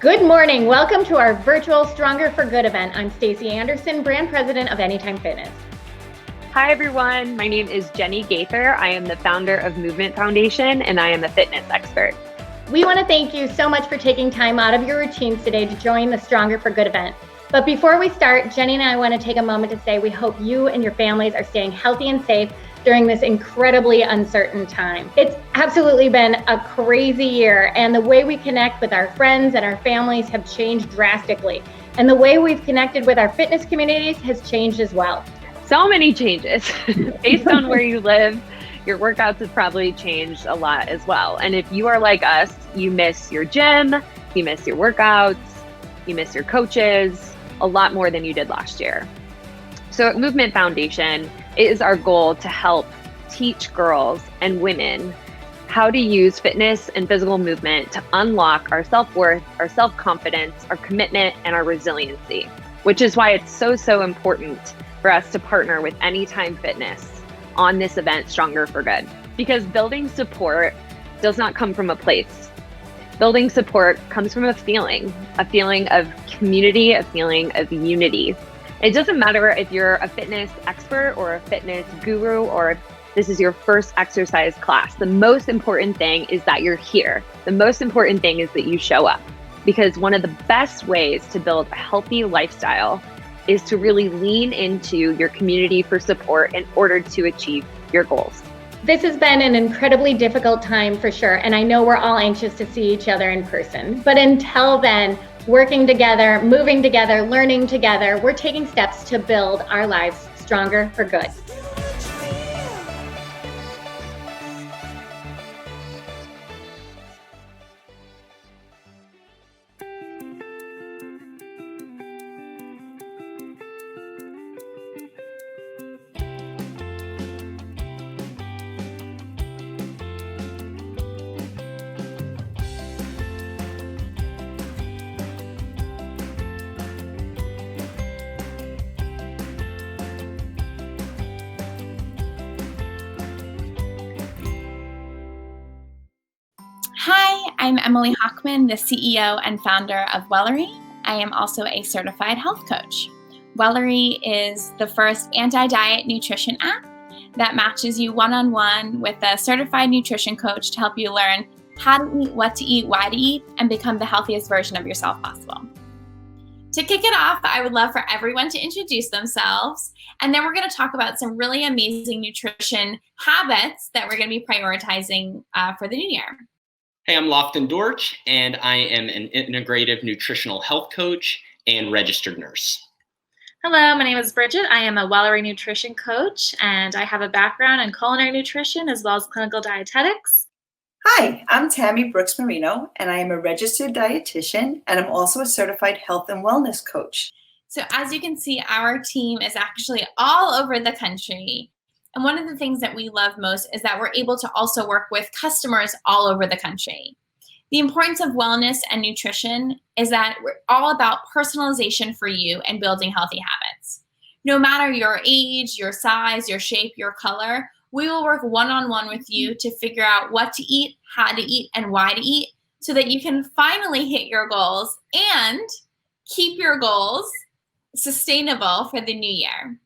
Good morning. Welcome to our virtual Stronger for Good event. I'm Stacey Anderson, brand president of Anytime Fitness. Hi, everyone. My name is Jenny Gaither. I am the founder of Movemeant Foundation, and I am a fitness expert. We want to thank you so much for taking time out of your routines today to join the Stronger for Good event. But before we start, Jenny and I want to take a moment to say we hope you and your families are staying healthy and safe during this incredibly uncertain time. It's absolutely been a crazy year, and the way we connect with our friends and our families have changed drastically. And the way we've connected with our fitness communities has changed as well. So many changes. Based on where you live, your workouts have probably changed a lot as well. And if you are like us, you miss your gym, you miss your workouts, you miss your coaches, a lot more than you did last year. So at Movemeant Foundation, it is our goal to help teach girls and women how to use fitness and physical movement to unlock our self-worth, our self-confidence, our commitment, and our resiliency, which is why it's so important for us to partner with Anytime Fitness on this event, Stronger for Good. Because building support does not come from a place. Building support comes from a feeling of community, a feeling of unity. It doesn't matter if you're a fitness expert or a fitness guru, or if this is your first exercise class. The most important thing is that you're here. The most important thing is that you show up, because one of the best ways to build a healthy lifestyle is to really lean into your community for support in order to achieve your goals. This has been an incredibly difficult time for sure, and I know we're all anxious to see each other in person. But until then, working together, moving together, learning together, we're taking steps to build our lives stronger for good. Hi, I'm Emily Hockman, the CEO and founder of Wellery. I am also a certified health coach. Wellery is the first anti-diet nutrition app that matches you one-on-one with a certified nutrition coach to help you learn how to eat, what to eat, why to eat, and become the healthiest version of yourself possible. To kick it off, I would love for everyone to introduce themselves, and then we're going to talk about some really amazing nutrition habits that we're going to be prioritizing for the new year. Hey, I'm Lofton Dorch, and I am an integrative nutritional health coach and registered nurse. Hello, my name is Bridget. I am a Wellery nutrition coach, and I have a background in culinary nutrition as well as clinical dietetics. Hi, I'm Tammy Brooks Marino, and I am a registered dietitian, and I'm also a certified health and wellness coach. So as you can see, our team is actually all over the country. And one of the things that we love most is that we're able to also work with customers all over the country. The importance of wellness and nutrition is that we're all about personalization for you and building healthy habits. No matter your age, your size, your shape, your color, we will work one-on-one with you to figure out what to eat, how to eat, and why to eat, so that you can finally hit your goals and keep your goals sustainable for the new year.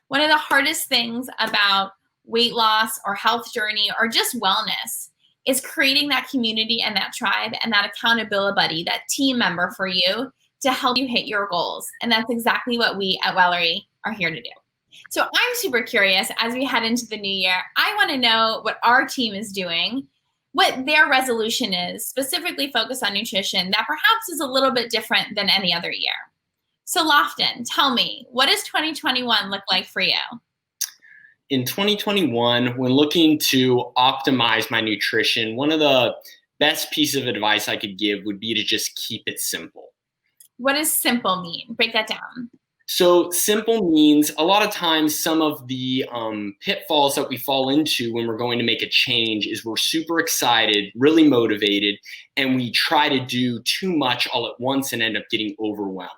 One of the hardest things about weight loss or health journey or just wellness is creating that community and that tribe and that accountability buddy, that team member for you to help you hit your goals. And that's exactly what we at Wellery are here to do. So I'm super curious as we head into the new year. I want to know what our team is doing, what their resolution is, specifically focused on nutrition, that perhaps is a little bit different than any other year. So Lofton, tell me, what does 2021 look like for you? In 2021, when looking to optimize my nutrition, one of the best pieces of advice I could give would be to just keep it simple. What does simple mean? Break that down. So simple means a lot of times some of the pitfalls that we fall into when we're going to make a change is we're super excited, really motivated, and we try to do too much all at once and end up getting overwhelmed.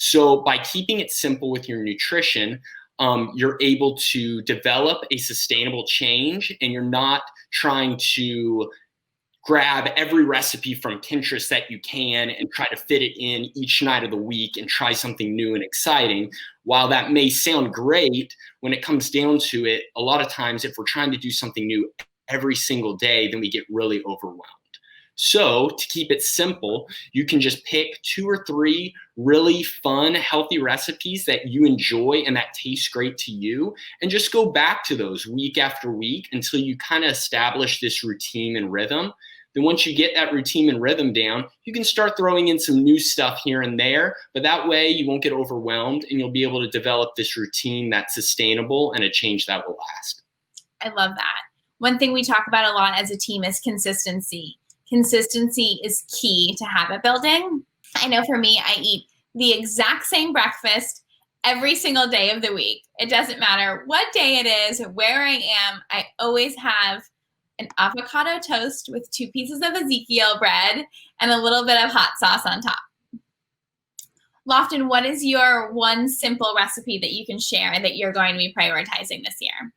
So by keeping it simple with your nutrition, you're able to develop a sustainable change, and you're not trying to grab every recipe from Pinterest that you can and try to fit it in each night of the week and try something new and exciting. While that may sound great, when it comes down to it, a lot of times if we're trying to do something new every single day, then we get really overwhelmed. So to keep it simple, you can just pick 2 or 3 really fun, healthy recipes that you enjoy and that taste great to you, and just go back to those week after week until you kind of establish this routine and rhythm. Then once you get that routine and rhythm down, you can start throwing in some new stuff here and there, but that way you won't get overwhelmed and you'll be able to develop this routine that's sustainable and a change that will last. I love that. One thing we talk about a lot as a team is consistency. Consistency is key to habit building. I know for me, I eat the exact same breakfast every single day of the week. It doesn't matter what day it is, where I am. I always have an avocado toast with 2 pieces of Ezekiel bread and a little bit of hot sauce on top. Lofton, what is your one simple recipe that you can share that you're going to be prioritizing this year?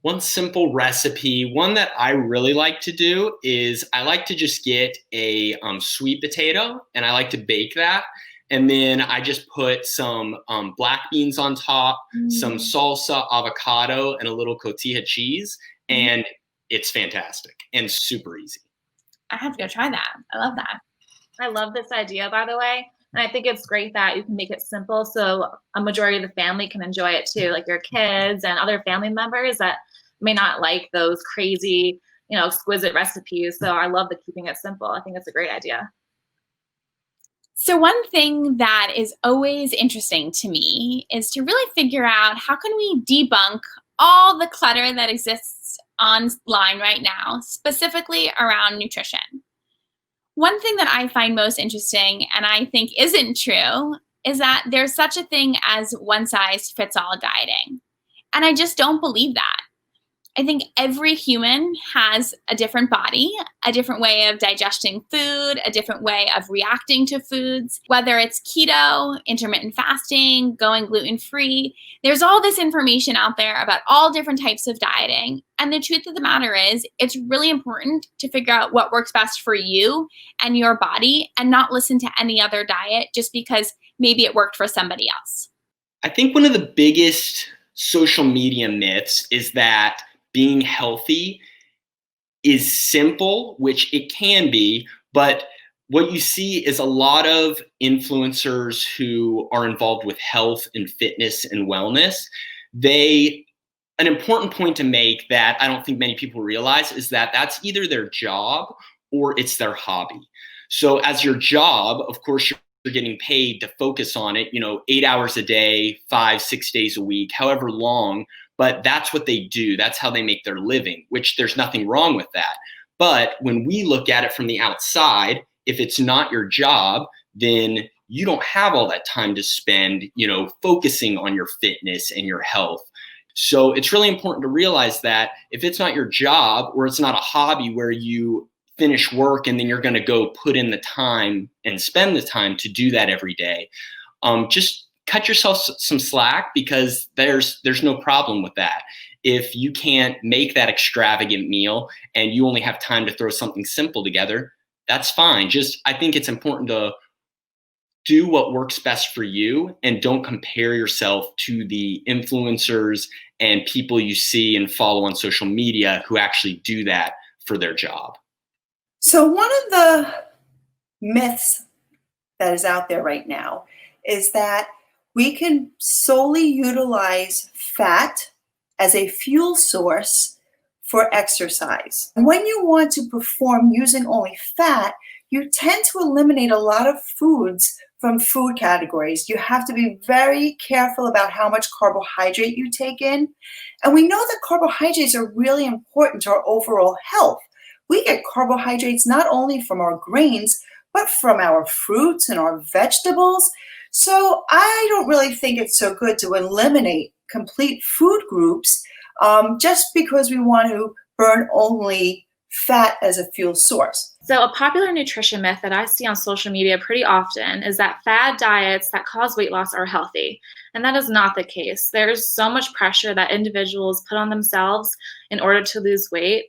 One simple recipe, one that I really like to do is I like to just get a sweet potato and I like to bake that. And then I just put some black beans on top, some salsa, avocado, and a little cotija cheese. And it's fantastic and super easy. I have to go try that. I love that. I love this idea, by the way. And I think it's great that you can make it simple so a majority of the family can enjoy it too, like your kids and other family members that may not like those crazy, exquisite recipes. So I love the keeping it simple. I think it's a great idea. So one thing that is always interesting to me is to really figure out how can we debunk all the clutter that exists online right now, specifically around nutrition. One thing that I find most interesting, and I think isn't true, is that there's such a thing as one-size-fits-all dieting. And I just don't believe that. I think every human has a different body, a different way of digesting food, a different way of reacting to foods, whether it's keto, intermittent fasting, going gluten-free. There's all this information out there about all different types of dieting. And the truth of the matter is, it's really important to figure out what works best for you and your body and not listen to any other diet just because maybe it worked for somebody else. I think one of the biggest social media myths is that being healthy is simple, which it can be, but what you see is a lot of influencers who are involved with health and fitness and wellness. An important point to make that I don't think many people realize is that that's either their job or it's their hobby. So as your job, of course, you're getting paid to focus on it, 8 hours a day, 5-6 days a week, however long. But that's what they do. That's how they make their living, which there's nothing wrong with that. But when we look at it from the outside, if it's not your job, then you don't have all that time to spend, focusing on your fitness and your health. So it's really important to realize that if it's not your job or it's not a hobby where you finish work and then you're going to go put in the time and spend the time to do that every day, just cut yourself some slack because there's no problem with that. If you can't make that extravagant meal and you only have time to throw something simple together, that's fine. I think it's important to do what works best for you and don't compare yourself to the influencers and people you see and follow on social media who actually do that for their job. So one of the myths that is out there right now is that we can solely utilize fat as a fuel source for exercise. When you want to perform using only fat, you tend to eliminate a lot of foods from food categories. You have to be very careful about how much carbohydrate you take in. And we know that carbohydrates are really important to our overall health. We get carbohydrates not only from our grains, but from our fruits and our vegetables. So I don't really think it's so good to eliminate complete food groups just because we want to burn only fat as a fuel source. So a popular nutrition myth that I see on social media pretty often is that fad diets that cause weight loss are healthy. And that is not the case. There's so much pressure that individuals put on themselves in order to lose weight.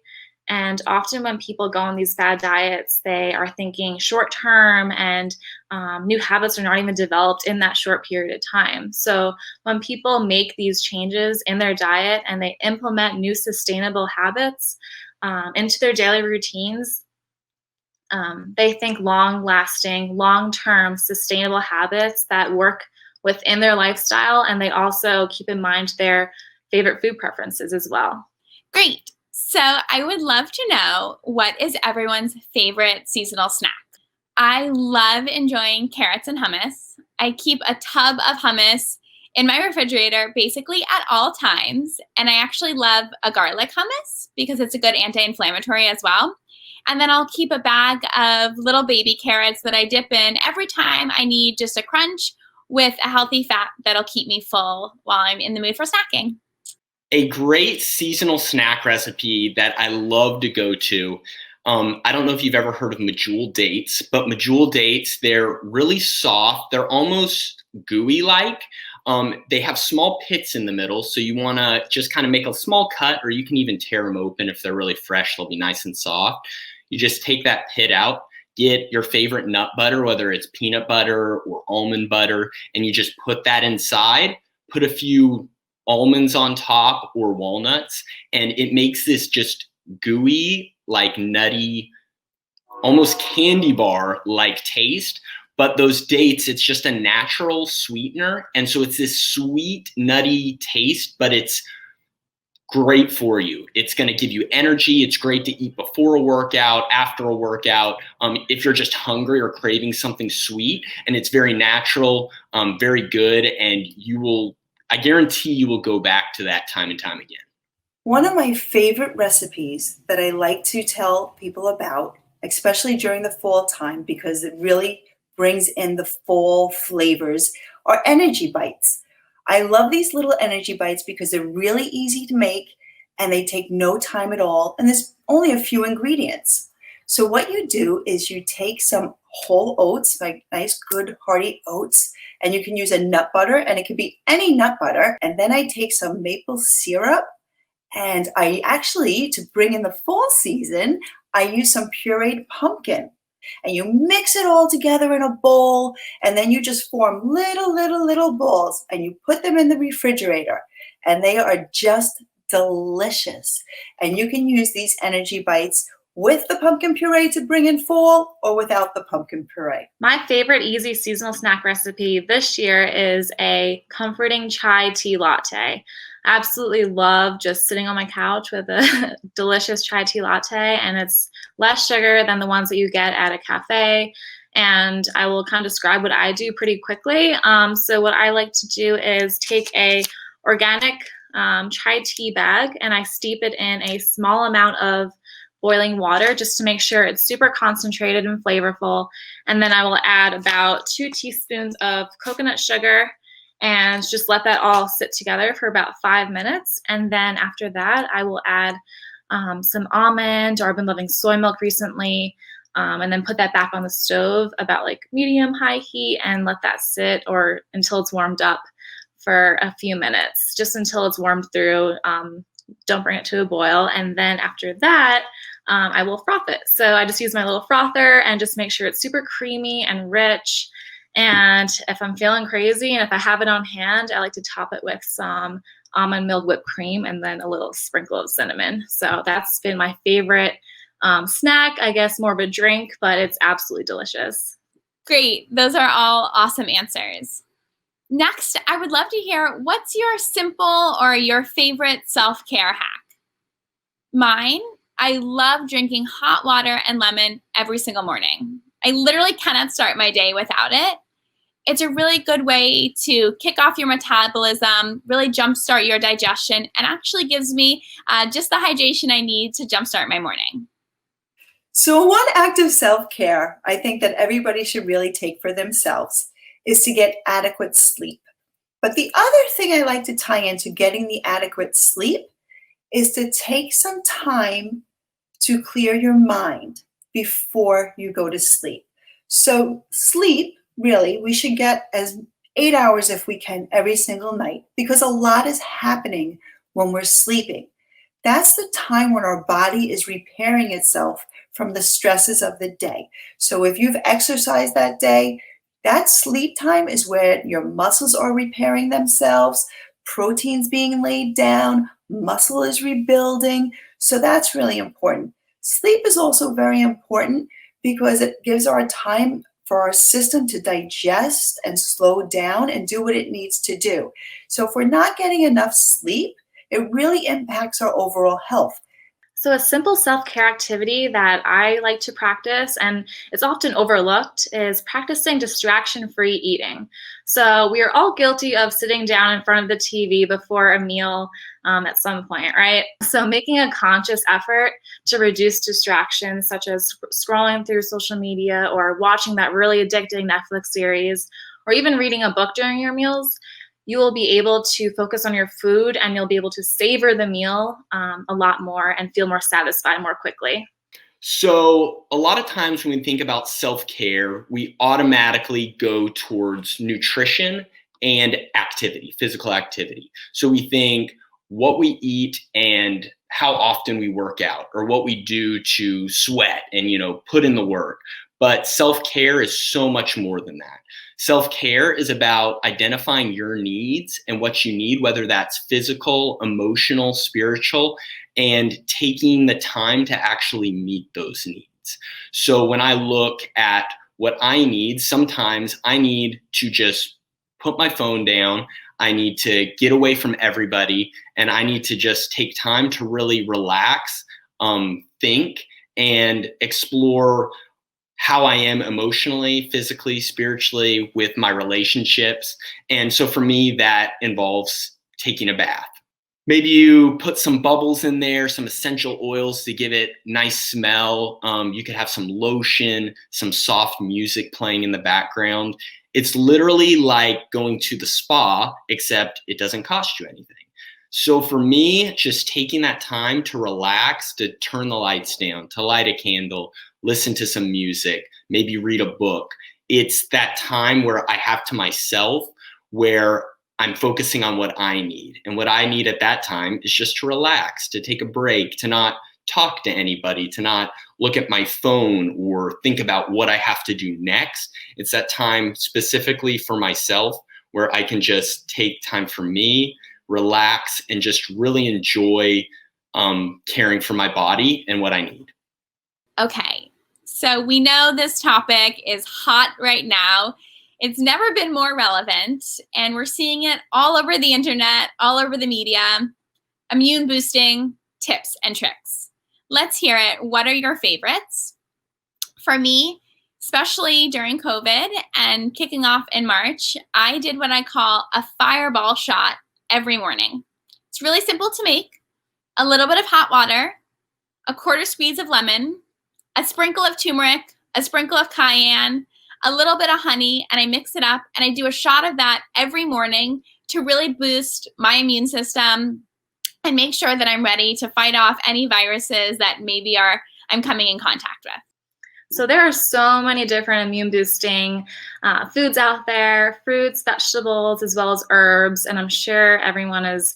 And often when people go on these fad diets, they are thinking short term, and new habits are not even developed in that short period of time. So when people make these changes in their diet and they implement new sustainable habits into their daily routines, they think long-lasting, long-term, sustainable habits that work within their lifestyle, and they also keep in mind their favorite food preferences as well. Great. So I would love to know, what is everyone's favorite seasonal snack? I love enjoying carrots and hummus. I keep a tub of hummus in my refrigerator basically at all times. And I actually love a garlic hummus because it's a good anti-inflammatory as well. And then I'll keep a bag of little baby carrots that I dip in every time I need just a crunch with a healthy fat that'll keep me full while I'm in the mood for snacking. A great seasonal snack recipe that I love to go to. I don't know if you've ever heard of medjool dates, but medjool dates, they're really soft. They're almost gooey-like. They have small pits in the middle, so you want to just kind of make a small cut, or you can even tear them open. If they're really fresh, they'll be nice and soft. You just take that pit out, get your favorite nut butter, whether it's peanut butter or almond butter, and you just put that inside, put a few almonds on top or walnuts, and it makes this just gooey, like nutty, almost candy bar like taste. But those dates, it's just a natural sweetener, and so it's this sweet, nutty taste, but it's great for you. It's going to give you energy. It's great to eat before a workout, after a workout, if you're just hungry or craving something sweet. And it's very natural, very good, and I guarantee you will go back to that time and time again. One of my favorite recipes that I like to tell people about, especially during the fall time, because it really brings in the fall flavors, are energy bites. I love these little energy bites because they're really easy to make and they take no time at all, and there's only a few ingredients. So what you do is you take some whole oats, like nice good hearty oats, and you can use a nut butter, and it could be any nut butter. And then I take some maple syrup, and I actually, to bring in the fall season, I use some pureed pumpkin. And you mix it all together in a bowl, and then you just form little balls, and you put them in the refrigerator, and they are just delicious. And you can use these energy bites with the pumpkin puree to bring in fall, or without the pumpkin puree. My favorite easy seasonal snack recipe this year is a comforting chai tea latte. I absolutely love just sitting on my couch with a delicious chai tea latte, and it's less sugar than the ones that you get at a cafe. And I will kind of describe what I do pretty quickly. So what I like to do is take a organic chai tea bag, and I steep it in a small amount of boiling water just to make sure it's super concentrated and flavorful. And then I will add about 2 teaspoons of coconut sugar and just let that all sit together for about 5 minutes. And then after that, I will add some almond, or I've been loving soy milk recently, and then put that back on the stove about like medium-high heat and let that sit or until it's warmed up for a few minutes, just until it's warmed through. Don't bring it to a boil. And then after that, I will froth it. So I just use my little frother and just make sure it's super creamy and rich. And if I'm feeling crazy and if I have it on hand, I like to top it with some almond milk whipped cream and then a little sprinkle of cinnamon. So that's been my favorite snack, I guess more of a drink, but it's absolutely delicious. Great. Those are all awesome answers. Next, I would love to hear, what's your simple or your favorite self-care hack? Mine, I love drinking hot water and lemon every single morning. I literally cannot start my day without it. It's a really good way to kick off your metabolism, really jumpstart your digestion, and actually gives me just the hydration I need to jumpstart my morning. So one act of self-care I think that everybody should really take for themselves is to get adequate sleep. But the other thing I like to tie into getting the adequate sleep is to take some time to clear your mind before you go to sleep. So sleep, really, we should get as 8 hours if we can every single night, because a lot is happening when we're sleeping. That's the time when our body is repairing itself from the stresses of the day. So if you've exercised that day, that sleep time is where your muscles are repairing themselves, protein's being laid down, muscle is rebuilding. So that's really important. Sleep is also very important because it gives our time for our system to digest and slow down and do what it needs to do. So if we're not getting enough sleep, it really impacts our overall health. So a simple self-care activity that I like to practice, and it's often overlooked, is practicing distraction-free eating. So we are all guilty of sitting down in front of the TV before a meal at some point, right? So making a conscious effort to reduce distractions, such as scrolling through social media or watching that really addicting Netflix series, or even reading a book during your meals, you will be able to focus on your food and you'll be able to savor the meal a lot more and feel more satisfied more quickly. So a lot of times when we think about self-care, we automatically go towards nutrition and activity, physical activity. So we think what we eat and how often we work out, or what we do to sweat and, put in the work. But self-care is so much more than that. Self-care is about identifying your needs and what you need, whether that's physical, emotional, spiritual, and taking the time to actually meet those needs. So when I look at what I need, sometimes I need to just put my phone down. I need to get away from everybody, and I need to just take time to really relax, think, and explore how I am emotionally, physically, spiritually, with my relationships. And so for me, that involves taking a bath. Maybe you put some bubbles in there, some essential oils to give it nice smell. You could have some lotion, some soft music playing in the background. It's literally like going to the spa, except it doesn't cost you anything. So for me, just taking that time to relax, to turn the lights down, to light a candle, listen to some music, maybe read a book. It's that time where I have to myself, where I'm focusing on what I need. And what I need at that time is just to relax, to take a break, to not talk to anybody, to not look at my phone or think about what I have to do next. It's that time specifically for myself where I can just take time for me, relax, and just really enjoy caring for my body and what I need. Okay, so we know this topic is hot right now. It's never been more relevant, and we're seeing it all over the internet, all over the media. Immune boosting tips and tricks. Let's hear it. What are your favorites? For me, especially during COVID and kicking off in March, I did what I call a fireball shot every morning. It's really simple to make. A little bit of hot water, a quarter squeeze of lemon, a sprinkle of turmeric, a sprinkle of cayenne, a little bit of honey, and I mix it up, and I do a shot of that every morning to really boost my immune system and make sure that I'm ready to fight off any viruses that maybe I'm coming in contact with. So there are so many different immune boosting foods out there, fruits, vegetables, as well as herbs. And I'm sure everyone is,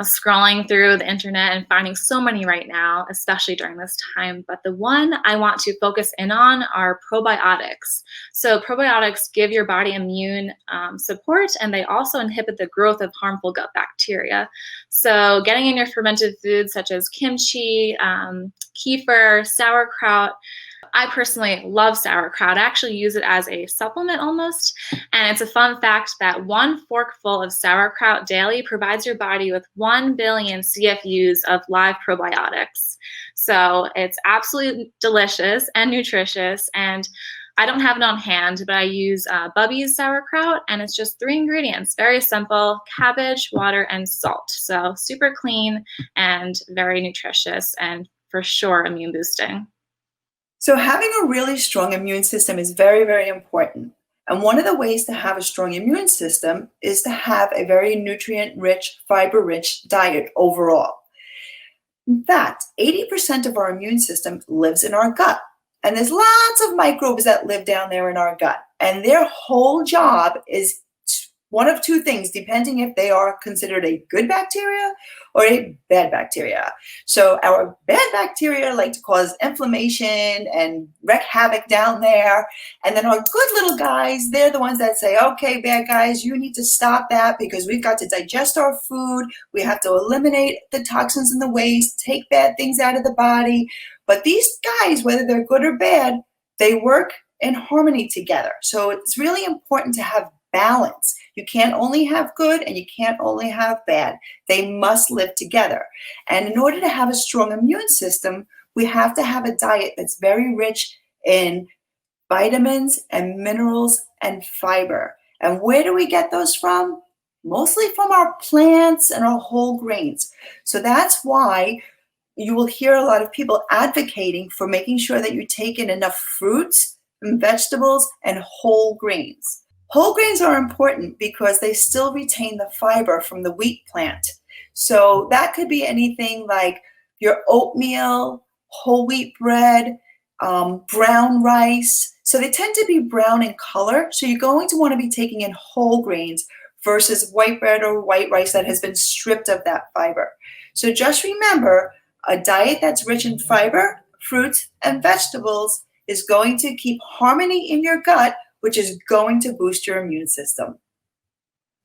scrolling through the internet and finding so many right now, especially during this time. But the one I want to focus in on are probiotics. So probiotics give your body immune support, and they also inhibit the growth of harmful gut bacteria. So getting in your fermented foods such as kimchi, kefir, sauerkraut. I personally love sauerkraut. I actually use it as a supplement almost. And it's a fun fact that 1 forkful of sauerkraut daily provides your body with 1 billion CFUs of live probiotics. So it's absolutely delicious and nutritious. And I don't have it on hand, but I use Bubby's sauerkraut, and it's just 3 ingredients. Very simple: cabbage, water, and salt. So super clean and very nutritious, and for sure immune boosting. So having a really strong immune system is very, very important. And one of the ways to have a strong immune system is to have a very nutrient-rich, fiber-rich diet overall. In fact, 80% of our immune system lives in our gut. And there's lots of microbes that live down there in our gut. And their whole job is one of two things, depending if they are considered a good bacteria or a bad bacteria. So our bad bacteria like to cause inflammation and wreak havoc down there. And then our good little guys, they're the ones that say, okay, bad guys, you need to stop that because we've got to digest our food. We have to eliminate the toxins in the waste, take bad things out of the body. But these guys, whether they're good or bad, they work in harmony together. So it's really important to have balance. You can't only have good and you can't only have bad. They must live together. And in order to have a strong immune system, we have to have a diet that's very rich in vitamins and minerals and fiber. And where do we get those from? Mostly from our plants and our whole grains. So that's why you will hear a lot of people advocating for making sure that you take in enough fruits and vegetables and whole grains. Whole grains are important because they still retain the fiber from the wheat plant. So that could be anything like your oatmeal, whole wheat bread, brown rice. So they tend to be brown in color. So you're going to want to be taking in whole grains versus white bread or white rice that has been stripped of that fiber. So just remember, a diet that's rich in fiber, fruits, and vegetables is going to keep harmony in your gut, which is going to boost your immune system.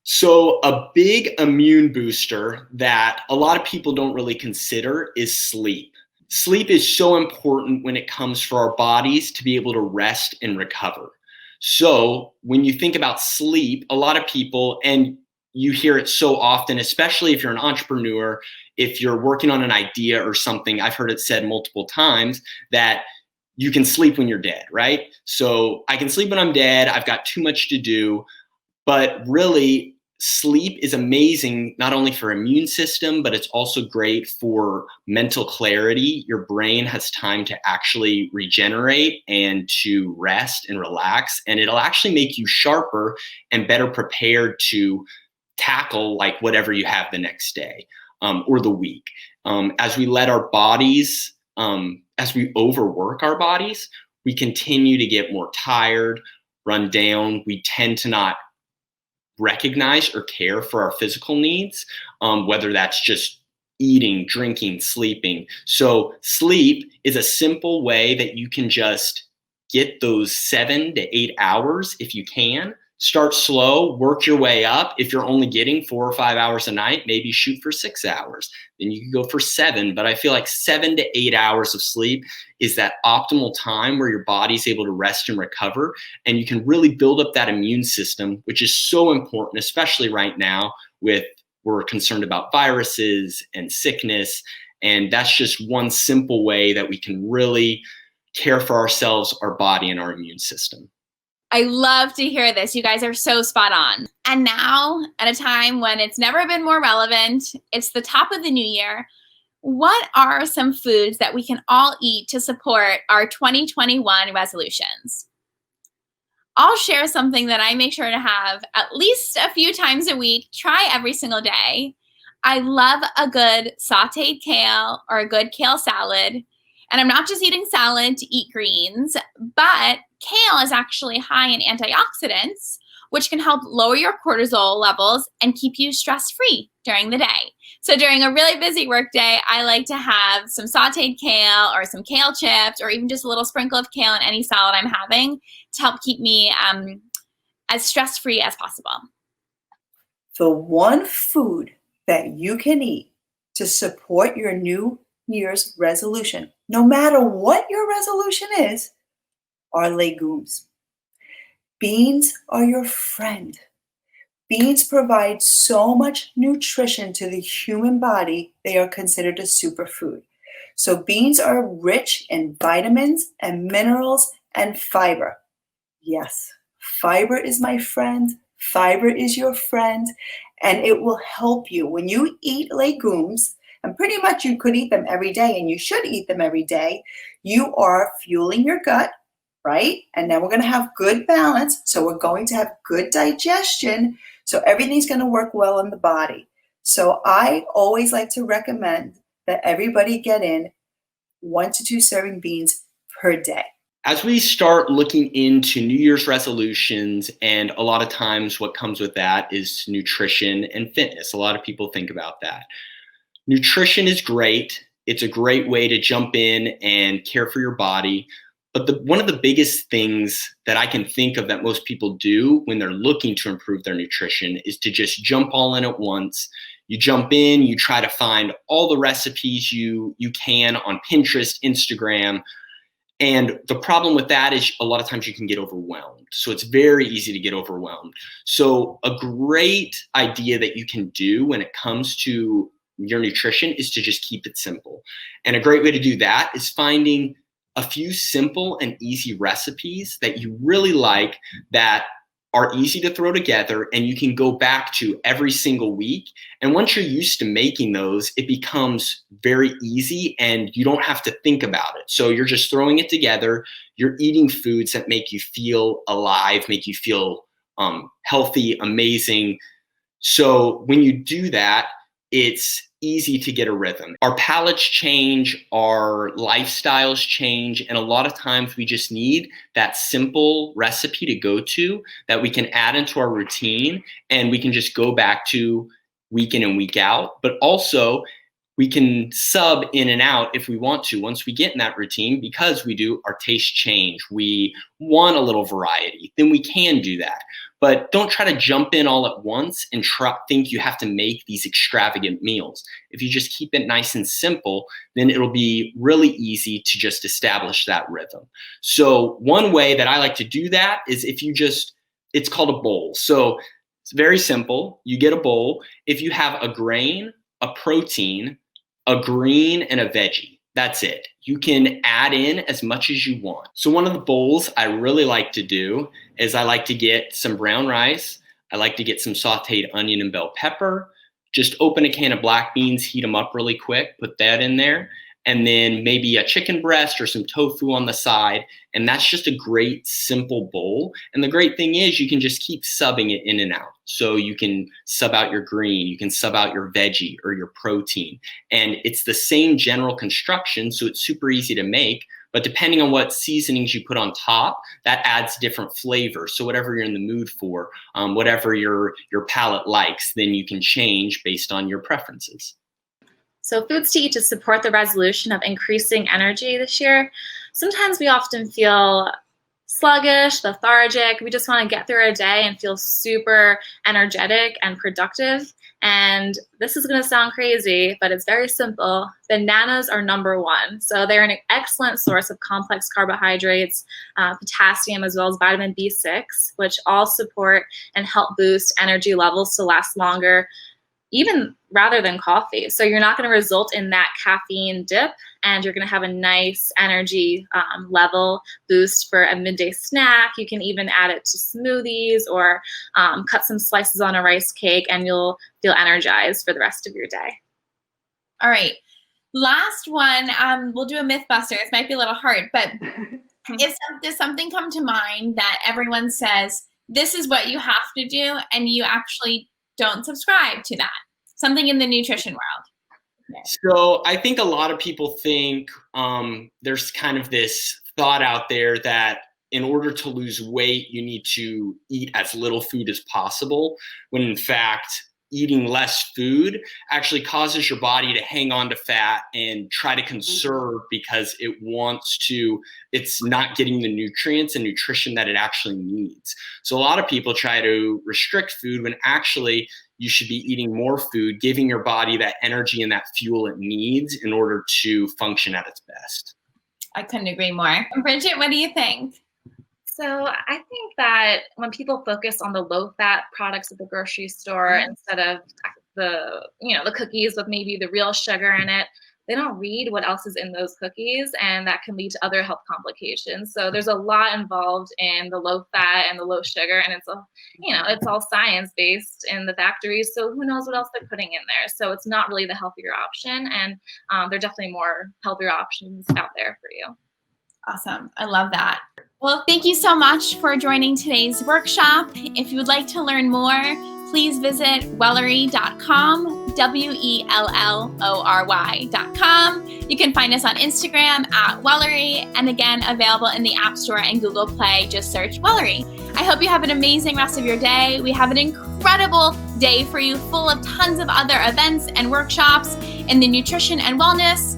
So a big immune booster that a lot of people don't really consider is sleep. Sleep is so important when it comes for our bodies to be able to rest and recover. So when you think about sleep, a lot of people, and you hear it so often, especially if you're an entrepreneur, if you're working on an idea or something, I've heard it said multiple times that you can sleep when you're dead, right? So I can sleep when I'm dead. I've got too much to do. But really, sleep is amazing, not only for immune system, but it's also great for mental clarity. Your brain has time to actually regenerate and to rest and relax. And it'll actually make you sharper and better prepared to tackle like whatever you have the next day or the week. As we let our bodies, as we overwork our bodies, we continue to get more tired, run down. We tend to not recognize or care for our physical needs, whether that's just eating, drinking, sleeping. So sleep is a simple way that you can just get those 7 to 8 hours if you can. Start slow, work your way up. If you're only getting 4 or 5 hours a night, maybe shoot for 6 hours. Then you can go for 7. But I feel like 7 to 8 hours of sleep is that optimal time where your body's able to rest and recover. And you can really build up that immune system, which is so important, especially right now we're concerned about viruses and sickness. And that's just one simple way that we can really care for ourselves, our body, and our immune system. I love to hear this. You guys are so spot on. And now, at a time when it's never been more relevant, it's the top of the new year. What are some foods that we can all eat to support our 2021 resolutions? I'll share something that I make sure to have at least a few times a week, try every single day. I love a good sauteed kale or a good kale salad. And I'm not just eating salad to eat greens, but kale is actually high in antioxidants, which can help lower your cortisol levels and keep you stress-free during the day. So during a really busy work day, I like to have some sauteed kale or some kale chips or even just a little sprinkle of kale in any salad I'm having to help keep me as stress-free as possible. The one food that you can eat to support your New Year's resolution, no matter what your resolution is, are legumes. Beans are your friend. Beans provide so much nutrition to the human body, they are considered a superfood. So beans are rich in vitamins and minerals and fiber. Yes, fiber is my friend. Fiber is your friend, and it will help you. When you eat legumes, and pretty much you could eat them every day, and you should eat them every day, you are fueling your gut, right? And then we're going to have good balance. So we're going to have good digestion. So everything's going to work well in the body. So I always like to recommend that everybody get in 1 to 2 serving beans per day. As we start looking into New Year's resolutions, and a lot of times what comes with that is nutrition and fitness. A lot of people think about that. Nutrition is great. It's a great way to jump in and care for your body. But one of the biggest things that I can think of that most people do when they're looking to improve their nutrition is to just jump all in at once. You jump in, you try to find all the recipes you can on Pinterest, Instagram. And the problem with that is a lot of times you can get overwhelmed. So it's very easy to get overwhelmed. So a great idea that you can do when it comes to your nutrition is to just keep it simple. And a great way to do that is finding a few simple and easy recipes that you really like, that are easy to throw together and you can go back to every single week. And once you're used to making those, it becomes very easy and you don't have to think about it. So you're just throwing it together. You're eating foods that make you feel alive, make you feel healthy, amazing. So when you do that, it's easy to get a rhythm. Our palates change, our lifestyles change, and a lot of times we just need that simple recipe to go to that we can add into our routine and we can just go back to week in and week out. But also we can sub in and out if we want to once we get in that routine, because we do, our tastes change. We want a little variety, then we can do that. But don't try to jump in all at once and think you have to make these extravagant meals. If you just keep it nice and simple, then it'll be really easy to just establish that rhythm. So one way that I like to do that is if you it's called a bowl. So it's very simple. You get a bowl. If you have a grain, a protein, a green, and a veggie, that's it. You can add in as much as you want. So one of the bowls I really like to do is I like to get some brown rice. I like to get some sauteed onion and bell pepper. Just open a can of black beans, heat them up really quick, put that in there, and then maybe a chicken breast or some tofu on the side. And that's just a great simple bowl. And the great thing is you can just keep subbing it in and out. So you can sub out your green, you can sub out your veggie or your protein. And it's the same general construction, so it's super easy to make. But depending on what seasonings you put on top, that adds different flavors. So whatever you're in the mood for, whatever your palate likes, then you can change based on your preferences. So foods to eat to support the resolution of increasing energy this year. Sometimes we often feel sluggish, lethargic. We just want to get through our day and feel super energetic and productive. And this is going to sound crazy, but it's very simple. Bananas are number one. So they're an excellent source of complex carbohydrates, potassium, as well as vitamin B6, which all support and help boost energy levels to last longer, even rather than coffee. So you're not going to result in that caffeine dip, and you're going to have a nice energy level boost for a midday snack. You can even add it to smoothies or cut some slices on a rice cake, and you'll feel energized for the rest of your day. All right. Last one, we'll do a Mythbuster. This might be a little hard, but does something come to mind that everyone says, this is what you have to do, and you actually don't subscribe to that? Something in the nutrition world. Yeah. So I think a lot of people think there's kind of this thought out there that in order to lose weight, you need to eat as little food as possible, when in fact, eating less food actually causes your body to hang on to fat and try to conserve because it's not getting the nutrients and nutrition that it actually needs. So a lot of people try to restrict food when actually you should be eating more food, giving your body that energy and that fuel it needs in order to function at its best. I couldn't agree more. Bridget, what do you think? So I think that when people focus on the low-fat products at the grocery store instead of the cookies with maybe the real sugar in it, they don't read what else is in those cookies, and that can lead to other health complications. So there's a lot involved in the low fat and the low sugar, and it's all science-based in the factories. So who knows what else they're putting in there? So it's not really the healthier option, and there are definitely more healthier options out there for you. Awesome. I love that. Well, thank you so much for joining today's workshop. If you would like to learn more, please visit wellery.com. WELLORY.com. You can find us on Instagram at Wellery, and again, available in the App Store and Google Play. Just search Wellery. I hope you have an amazing rest of your day. We have an incredible day for you, full of tons of other events and workshops in the nutrition and wellness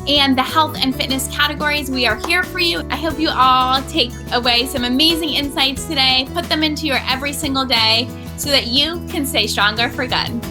and the health and fitness categories. We are here for you. I hope you all take away some amazing insights today, put them into your every single day so that you can stay stronger for good.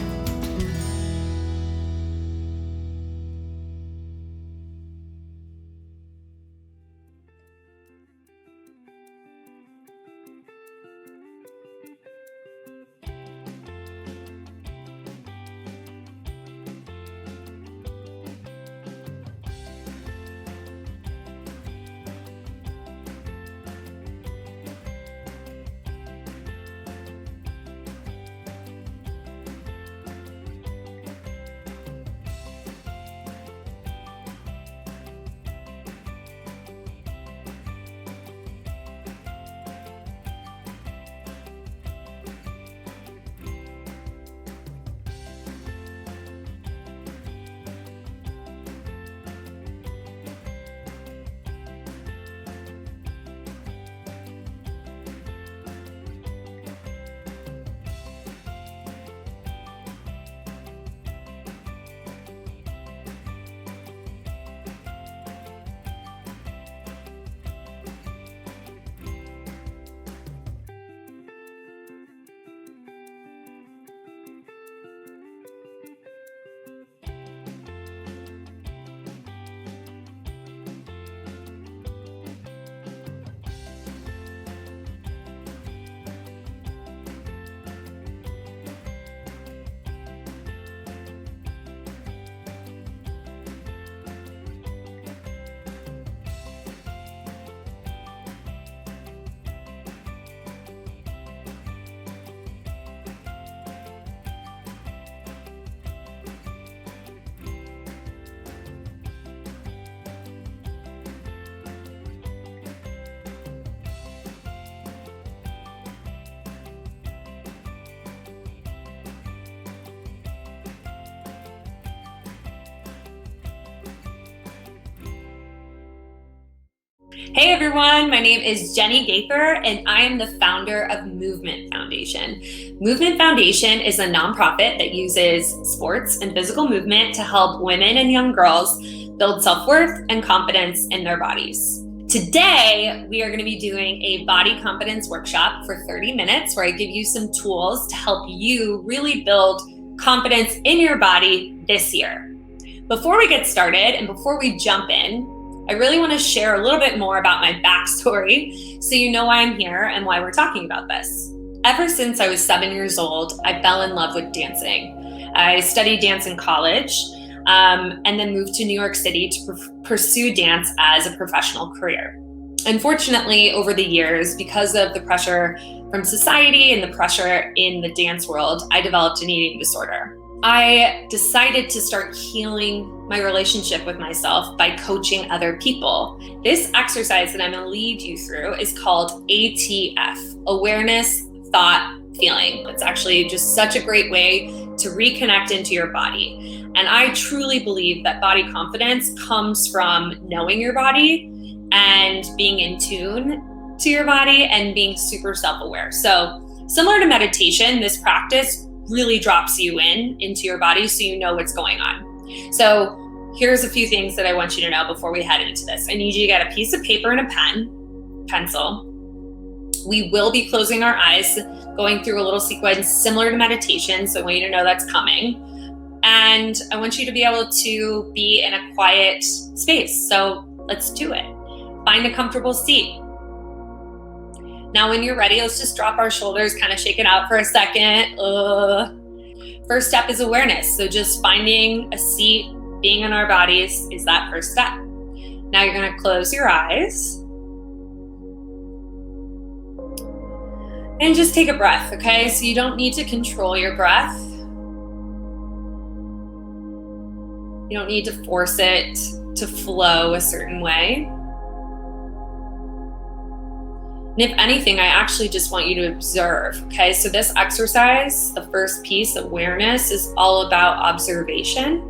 Hey everyone, my name is Jenny Gaither and I am the founder of Movemeant Foundation. Movemeant Foundation is a nonprofit that uses sports and physical movement to help women and young girls build self-worth and confidence in their bodies. Today, we are going to be doing a body confidence workshop for 30 minutes where I give you some tools to help you really build confidence in your body this year. Before we get started and before we jump in, I really want to share a little bit more about my backstory so you know why I'm here and why we're talking about this. Ever since I was 7 years old, I fell in love with dancing. I studied dance in college and then moved to New York City to pursue dance as a professional career. Unfortunately, over the years, because of the pressure from society and the pressure in the dance world, I developed an eating disorder. I decided to start healing my relationship with myself by coaching other people. This exercise that I'm going to lead you through is called ATF, Awareness, Thought, Feeling. It's actually just such a great way to reconnect into your body. And I truly believe that body confidence comes from knowing your body and being in tune to your body and being super self-aware. So similar to meditation, this practice really drops you into your body so you know what's going on. So here's a few things that I want you to know before we head into this. I need you to get a piece of paper and a pencil. We will be closing our eyes, going through a little sequence similar to meditation, so I want you to know that's coming. And I want you to be able to be in a quiet space. So let's do it. Find a comfortable seat. Now, when you're ready, let's just drop our shoulders, kind of shake it out for a second. First step is awareness. So just finding a seat, being in our bodies is that first step. Now you're going to close your eyes and just take a breath, okay? So you don't need to control your breath. You don't need to force it to flow a certain way. And if anything, I actually just want you to observe, okay? So this exercise, the first piece, awareness, is all about observation.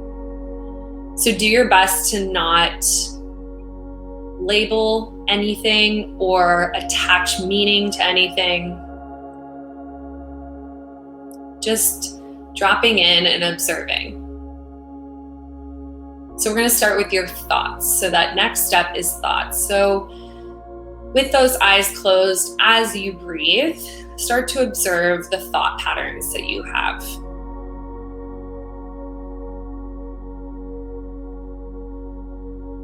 So do your best to not label anything or attach meaning to anything. Just dropping in and observing. So we're going to start with your thoughts. So that next step is thoughts. So with those eyes closed, as you breathe, start to observe the thought patterns that you have.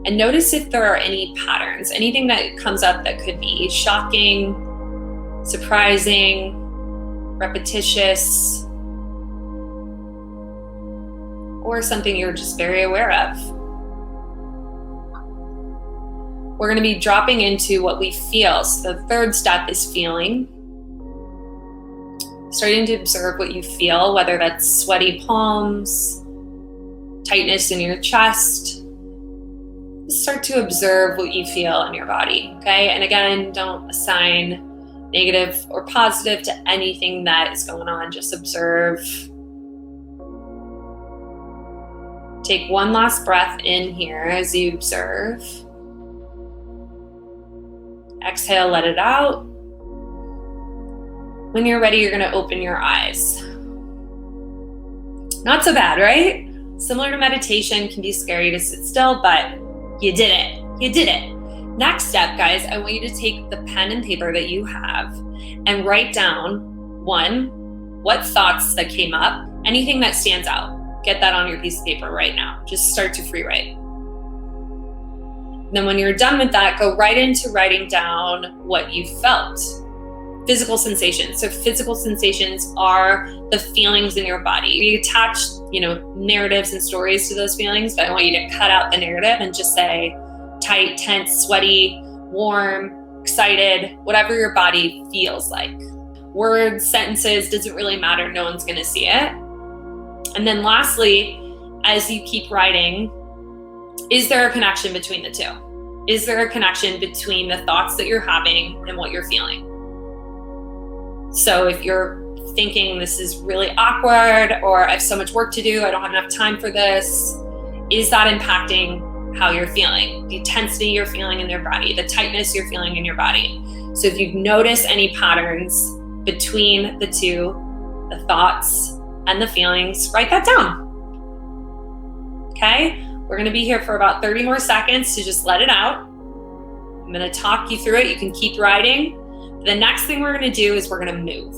And notice if there are any patterns, anything that comes up that could be shocking, surprising, repetitious, or something you're just very aware of. We're going to be dropping into what we feel. So the third step is feeling. Starting to observe what you feel, whether that's sweaty palms, tightness in your chest. Just start to observe what you feel in your body, okay? And again, don't assign negative or positive to anything that is going on. Just observe. Take one last breath in here as you observe. Exhale, let it out. When you're ready, you're going to open your eyes. Not so bad, right? Similar to meditation, can be scary to sit still, but you did it. You did it. Next step, guys, I want you to take the pen and paper that you have and write down, one, what thoughts that came up, anything that stands out. Get that on your piece of paper right now. Just start to free write. Then when you're done with that, go right into writing down what you felt. Physical sensations. So physical sensations are the feelings in your body. We attach, narratives and stories to those feelings, but I want you to cut out the narrative and just say tight, tense, sweaty, warm, excited, whatever your body feels like. Words, sentences, doesn't really matter. No one's going to see it. And then lastly, as you keep writing, is there a connection between the two? Is there a connection between the thoughts that you're having and what you're feeling? So if you're thinking this is really awkward, or I have so much work to do, I don't have enough time for this, is that impacting how you're feeling? The intensity you're feeling in your body, the tightness you're feeling in your body. So if you notice any patterns between the two, the thoughts and the feelings, write that down. Okay? We're going to be here for about 30 more seconds to just let it out. I'm going to talk you through it. You can keep writing. The next thing we're going to do is we're going to move.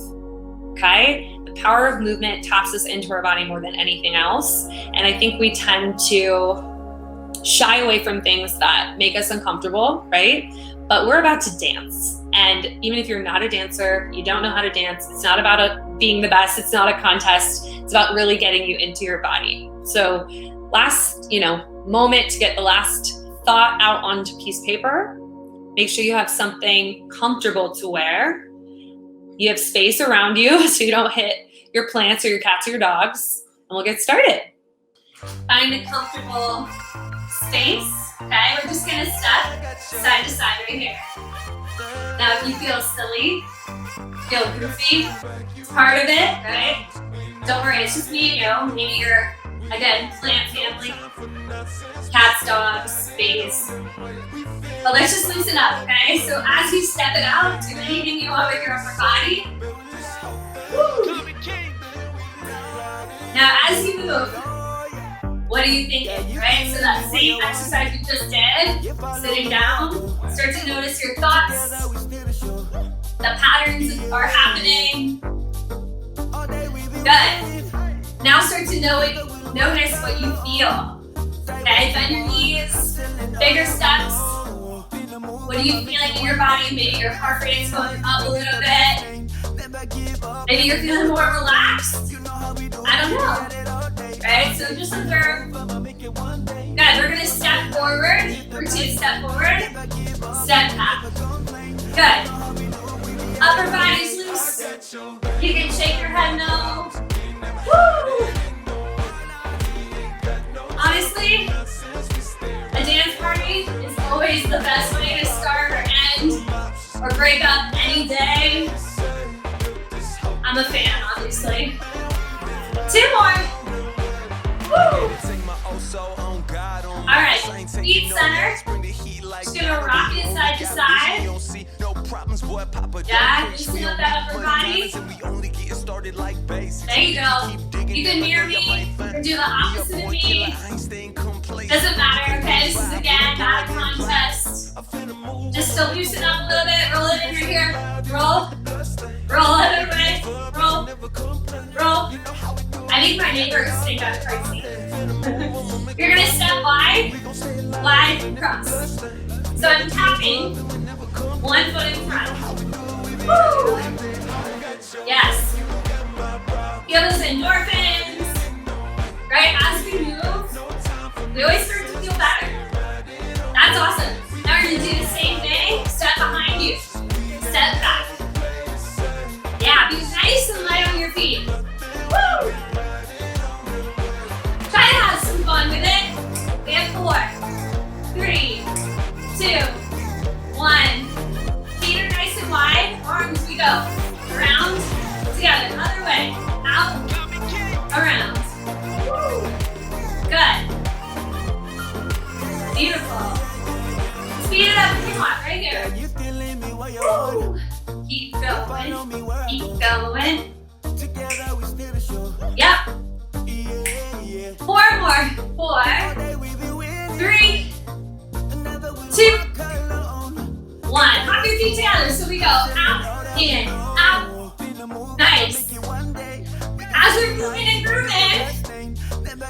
Okay? The power of movement taps us into our body more than anything else. And I think we tend to shy away from things that make us uncomfortable, right? But we're about to dance. And even if you're not a dancer, you don't know how to dance, it's not about being the best, it's not a contest, it's about really getting you into your body. So last, moment to get the last thought out onto piece of paper. Make sure you have something comfortable to wear. You have space around you so you don't hit your plants or your cats or your dogs. And we'll get started. Find a comfortable space. Okay, we're just gonna step side to side right here. Now if you feel silly, feel goofy, it's part of it, right? Don't worry, it's just me and you. Maybe you're, again, plant family, cats, dogs, space. But let's just loosen up, okay? So as you step it out, do anything you want with your upper body. Woo. Now as you move, what are you thinking, right? So that same exercise you just did, sitting down, start to notice your thoughts. The patterns are happening. Good. Now start to notice what you feel. Okay, bend your knees, bigger steps. What are you feeling in your body? Maybe your heart rate is going up a little bit. Maybe you're feeling more relaxed. I don't know. Right? So just observe. Good. We're going to step forward. Routine step forward. Step back. Good. Upper body's loose. You can shake your head no. Woo! Honestly, a dance party is always the best way to start or end or break up any day. I'm a fan, obviously. 2 more. Woo! All right, feet center. Just gonna rock it side to side. Yeah, just lift that upper body. There you go. You can mirror me or do the opposite of me. Doesn't matter, okay? This is again not a contest. Just to loosen up a little bit, roll it in right here. Roll. Roll it away. Roll. Roll. I think my neighbors think I'm crazy. You're gonna step wide, wide, cross. So I'm tapping 1 foot in front. Woo! Yes. Feel those endorphins. Right, as we move, we always start to feel better. That's awesome. Now we're gonna do the same thing. Step behind you. Step back. Yeah, be nice and light on your feet. Woo! Try to have some fun with it. We have 4, 3, 2, 1. Feet are nice and wide. Arms, we go. Around, together. Other way. Out, around. Woo! Good. Beautiful. Speed it up if you want, right here. Woo! Keep going. Keep going. Yep. 4 more. 4, 3, 2, 1. Hop your feet together. So we go out, in, out. Nice. As we're moving and grooving,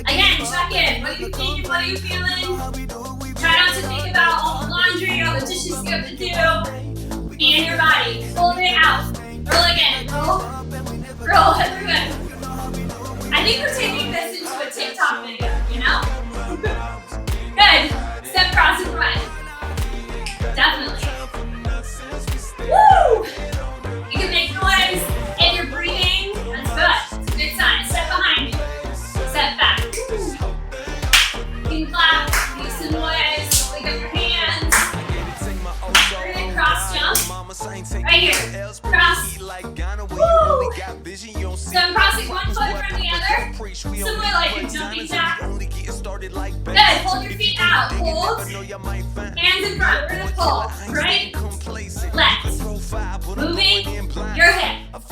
again, check in. What are you thinking? What are you feeling? Try not to think about all the laundry or the dishes you have to do. Be in your body. Hold it out. Roll again. Roll. Roll. Everyone. I think we're taking this into a TikTok video, you know? Good. Step cross and front. Definitely. Woo! You can make noise and you're breathing. That's good. It's a good sign. Step behind you. Step back. You can clap. Make some noise. Wake up your hands. We're gonna cross jump. Right here. Cross. Woo! So I'm crossing 1 foot from the other. Similar like a jumping jack. Good. Hold your feet out. Hold. Hands in front. We're gonna pull. Right. Left. Moving your hip. It's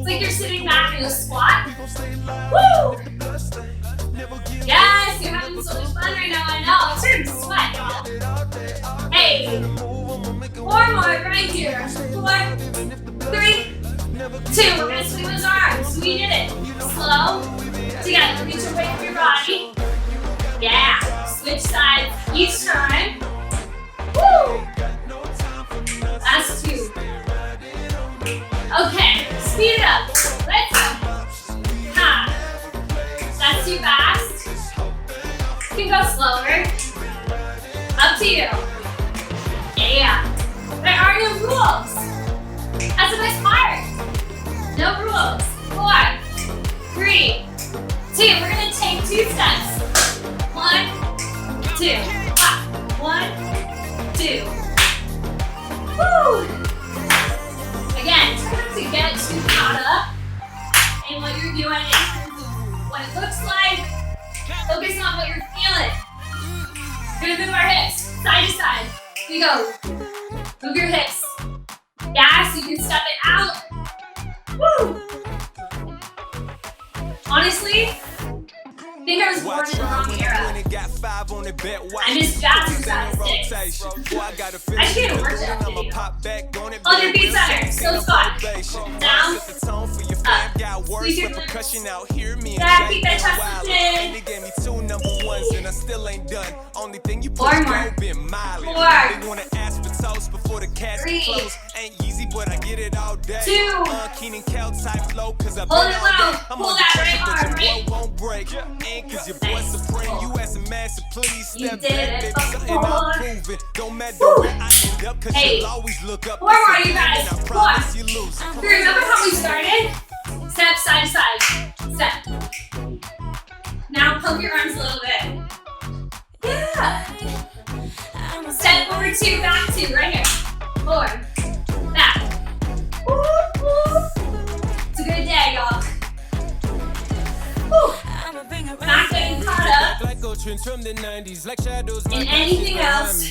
like you're sitting back in a squat. Woo! Yes, you're having so much fun right now. I know. I'm starting to sweat, y'all. Hey. 4 more right here. 4, 3, 2. We're gonna swing those arms. We did it. Slow. Together. Reach away from your body. Yeah. Switch sides each time. Woo! Last 2. Okay. Speed it up. Let's go. Ha. That's too fast. You can go slower. Up to you. Yeah. There are no rules. That's the best part. No rules. 4, 3, 2. We're gonna take 2 steps. 1, 2. Up. 1, 2. Woo! Again, try not to get too caught up in what you're doing in terms of what it looks like. Focus on what you're feeling. We're gonna move our hips side to side. Here we go. Move your hips. Yeah, so you can step it out. Woo! Honestly, I think I was born in the wrong era. I miss jazzercise. I should get a workout video. Hold your feet center. Still squat. Down. Up. Squeeze your glutes. Yeah, keep that chest lifted. 4 more. 4, 3, 2. Hold it low. Pull that right arm, right? Nice. You did it before. Hey. 4 more, you guys. 4. Remember how we started? Step side to side. Step. Now pump your arms a little bit. Yeah. Step over 2, back 2, right here. 4, And anything else,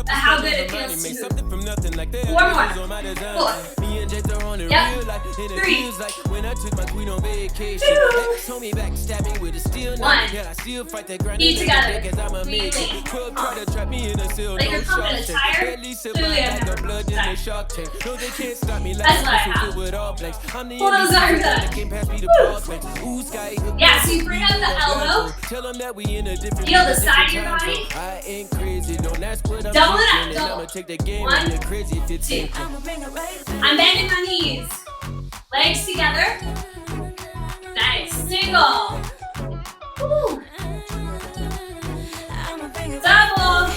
how good it feels to move. 4 more. 4. Yep. 3. 2. 1. Feet together. Breathe in. Like you're pumping a tire. Clearly I've never pumped a tire. That's what I have. Pull those arms up. Woo. Yeah, so you bring out the elbow. Feel the side of your body. Double it up. Double. 1, 2. I'm bending my knees. Legs together. Nice. Single. Woo. Double.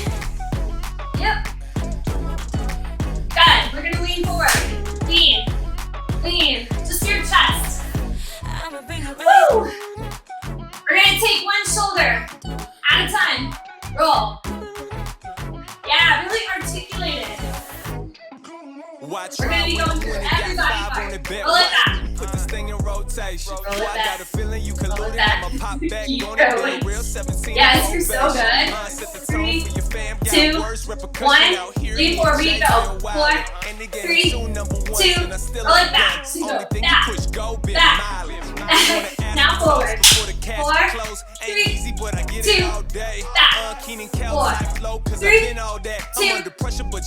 Yep. Good. We're gonna lean forward. Lean. Lean. Just your chest. Woo. We're gonna take one shoulder at a time. Roll. Yeah, really articulate it. We're gonna be going through every body part. Roll it back. Put this thing in rotation. Roll it back. I got a feeling you can load it. I'ma pop back Keep on going. it. Real 17. Yes, you're so good. 3, 2, 1. Lean forward. We go. 4, 3, 2. Roll it back. So go back. Back. Now forward. 4, 3, 2. Back. 4, 3, 2.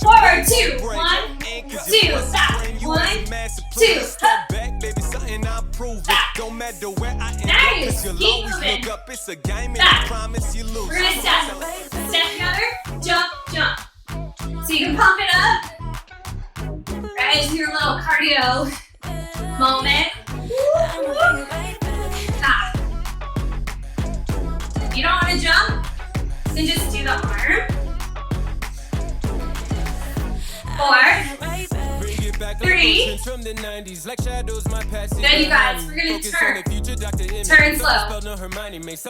Forward. 2. 1, 2. Back. 1, 2. Up. Back. Don't matter where I am. Nice. You'll Keep always moving. look up. It's a game and Back. I promise you lose. We're gonna step. Step together. Jump. Jump. So you can pump it up. Right, it's your little cardio moment. Ah. If you don't want to jump, then just do the arm. 4, 3. Good, you guys. We're gonna turn. Turn slow.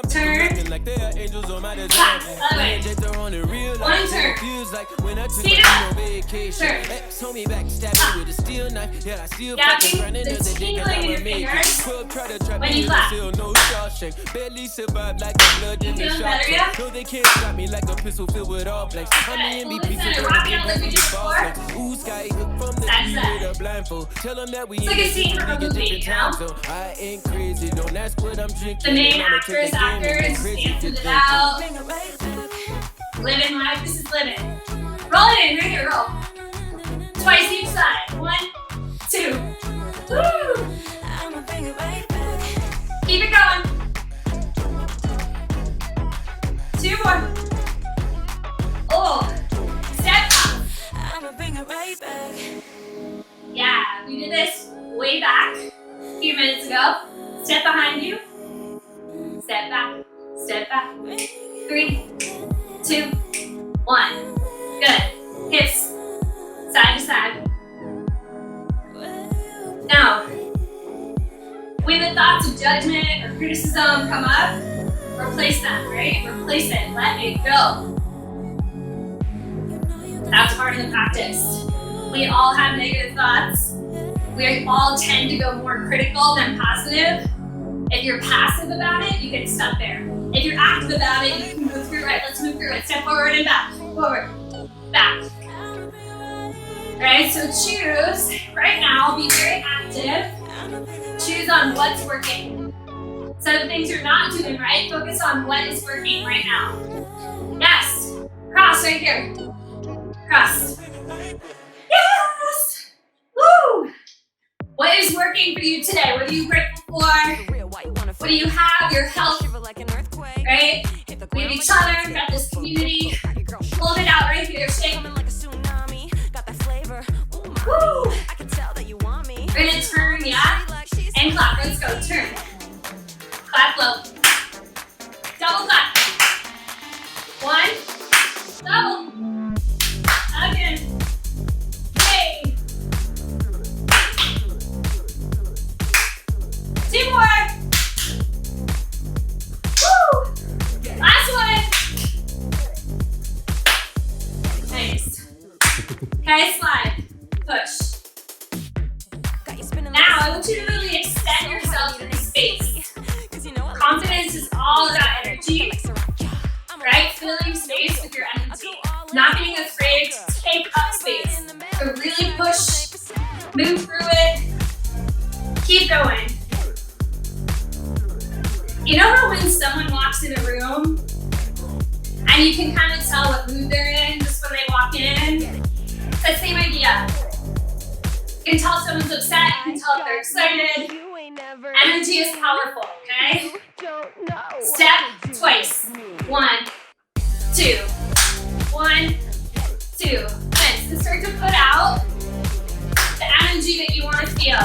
Turn. Clap. Other way. 1 turn. Speed it up. Turn. Gapping the tingling in your fingers when you clap. You feeling better yet? Okay. Move it center. Rock it out like we did before. That's that. It's like a scene from a movie, you know? The main actress, actors, dancing it out. Living life, this is living. Roll it in, right here, roll. Twice each side. 1, 2. Woo! Keep it going. 2 more. Oh, step up. Yeah, we did this way back a few minutes ago. Step behind you. Step back. Step back. 3, 2, 1. Good. Hips side to side. Now, when the thoughts of judgment or criticism come up, replace them, right? Replace it. Let it go. That's part of the practice. We all have negative thoughts. We all tend to go more critical than positive. If you're passive about it, you get stuck there. If you're active about it, you can move through it. Let's move through it. Step forward and back. Forward. Back. Alright, so choose. Right now, be very active. Choose on what's working. Instead of things you're not doing right, focus on what is working right now. Yes. Cross right here. Cross. Yes! Woo! What is working for you today? What are you grateful for? What do you have? Your health, right? We have each other, we've got this community. Hold it out right here, shake. Woo! We're gonna turn, yeah? And clap, let's go, turn. Clap low. Double clap. 1, double. Again. Hey. 2 more. Woo. Last one. Nice. Okay, slide. Push. Now, I want you to really extend yourself in the space. Confidence is all about energy, right? Filling space with your energy. Not being afraid to take up space. So really push, move through it, keep going. You know how when someone walks in a room and you can kind of tell what mood they're in just when they walk in? It's that same idea. You can tell someone's upset, you can tell if they're excited. Energy is powerful, okay? Step twice. 1, 2. 1, 2. Good. So start to put out the energy that you want to feel.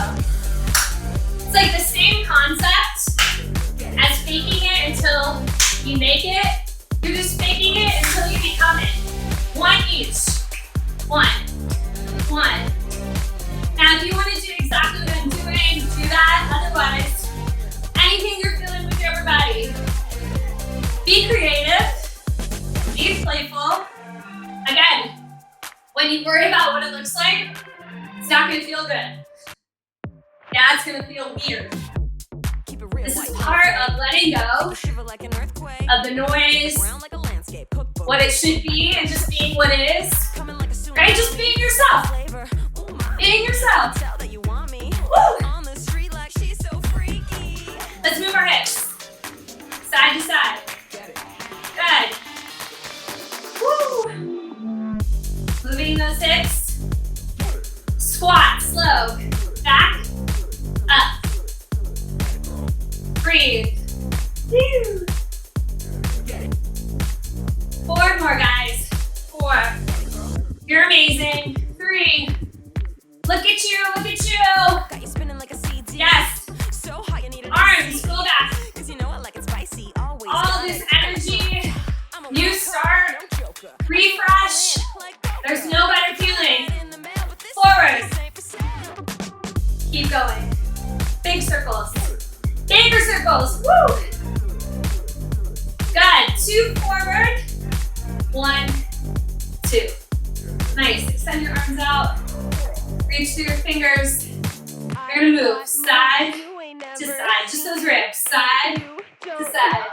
It's like the same concept as faking it until you make it. You're just faking it until you become it. 1 each. 1. 1. Now, if you want to do exactly what I'm doing, do that. Otherwise, anything you're feeling with your upper body. Be creative. Be playful. Again, when you worry about what it looks like, it's not going to feel good. Yeah, it's going to feel weird. This is part of letting go of the noise, what it should be, and just being what it is. Right? Just being yourself. Being yourself. Woo! Let's move our hips. Side to side. Good. Woo! Moving those hips. Squat, slow. Back, up. Breathe. Woo. 4 more, guys. 4. You're amazing. 3. Look at you, look at you. Yes. Arms, go back. All this energy. New start. Refresh. There's no better feeling. Forward. Keep going. Big circles. Bigger circles. Woo. Good. 2 forward. 1, 2. Nice. Extend your arms out. Reach through your fingers. You're gonna move side to side. Just those ribs. Side to side.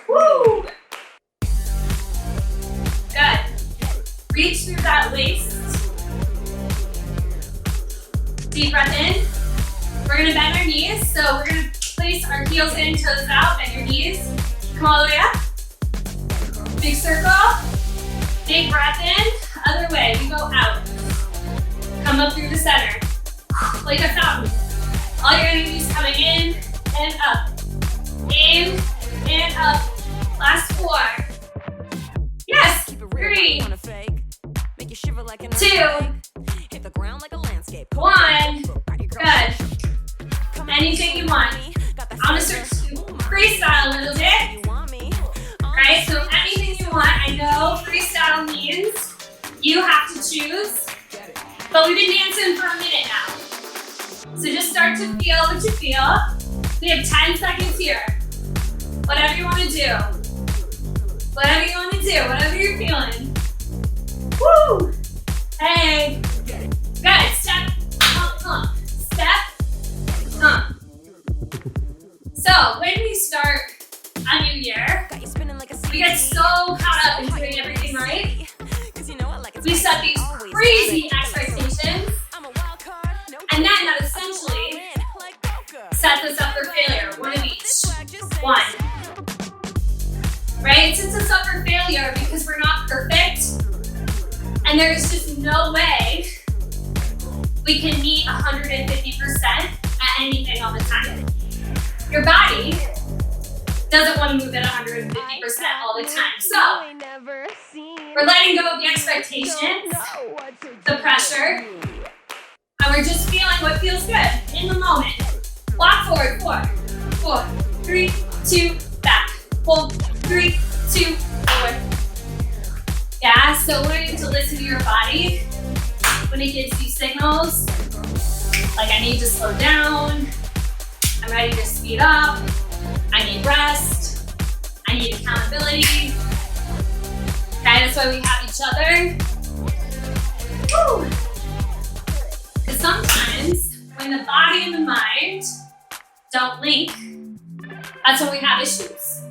Woo! Good. Reach through that waist. Deep breath in. We're gonna bend our knees. So we're gonna place our heels in, toes out, bend your knees. Come all the way up. Big circle. Big breath in. Other way. We go out. Come up through the center. Like a fountain. All your energy is coming in and up. In and up. Last 4. Yes. 3. 2. 1. Good. Anything you want. I'm gonna start to freestyle a little bit. Right? So anything you want. I know freestyle means you have to choose. But we've been dancing for a minute now. So just start to feel what you feel. We have 10 seconds here. Whatever you want to do. Whatever you want to do. Whatever you're feeling. Woo! Hey. Good. Step. Hump. Step. Hump. So when we start a new year, we get so caught up in doing everything right. We set these crazy expectations, and then that essentially sets us up for failure. 1 of each. 1. Right? It sets us up for failure because we're not perfect, and there's just no way we can meet 150% at anything all the time. Your body doesn't want to move at 150% all the time. So we're letting go of the expectations, the pressure, and we're just feeling what feels good in the moment. Walk forward. 4, 3, 2, back. Hold. 3, 2, forward. Yeah, so learning to listen to your body when it gives you signals, like I need to slow down, I'm ready to speed up, I need rest, I need accountability. Okay, that's why we have each other. Woo! Because sometimes when the body and the mind don't link, That's when we have issues,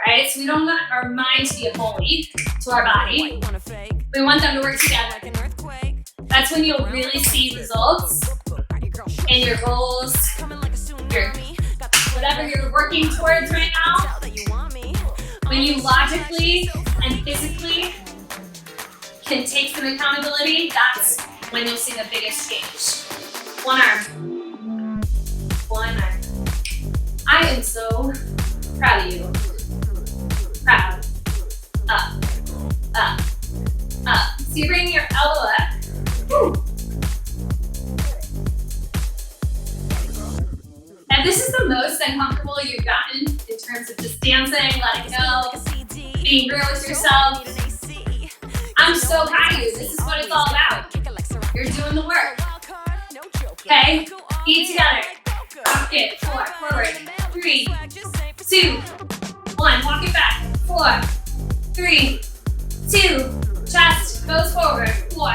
right? So we don't want our mind to be a bully to our body. We want them to work together. That's when you'll really see results in your goals, whatever you're working towards right now. When you logically and physically can take some accountability, that's when you'll see the biggest change. One arm. One arm. I am so proud of you. Proud. Up. Up. Up. So you bring your elbow up. Woo. And this is the most uncomfortable you've gotten in terms of just dancing, letting go, being real with yourself. I'm so proud of you. This is what it's all about. You're doing the work. Okay? Feet together. Rock it. 4, forward. 3, 2, 1. Walk it back. 4, 3, 2. Chest goes forward. 4,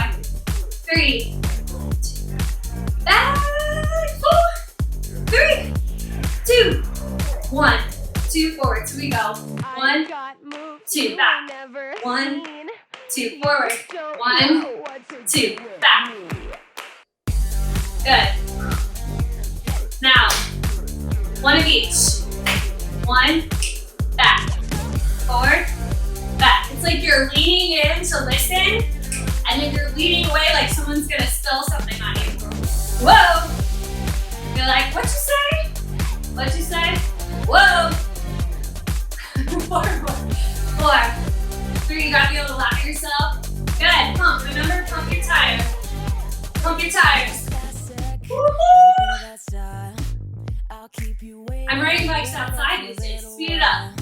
3, 2. Back. 4, 3, 2, 1. 2 forward. So we go. 1, 2 back. 1, 2 forward. 1, 2 back. Good. Now, one of each. 1 back. Forward. Back. It's like you're leaning in to listen, and then you're leaning away like someone's gonna spill something on you. Whoa! You're like, what'd you say? What'd you say? Whoa! 4, 3, you gotta be able to laugh at yourself. Good, pump, remember, pump your tires. Pump your tires. Woo-hoo! I'm riding bikes outside these days, speed it up.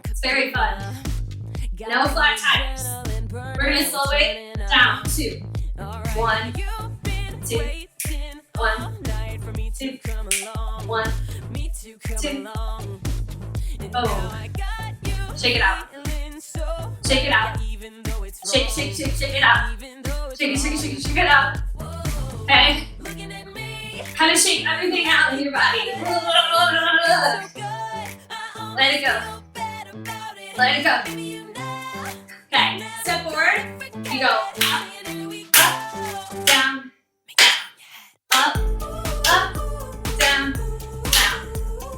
It's very fun. No flat tires. We're gonna slow it down. 2, 1, 2, 1, 2, 1, 2. Oh. Shake it out. Shake it out. Shake, shake, shake, shake it out. Shake it, shake it, shake it, shake it out. Okay? Kind of shake everything out in your body. Let it go. Let it go. Okay, step forward. You go up, down, up, down,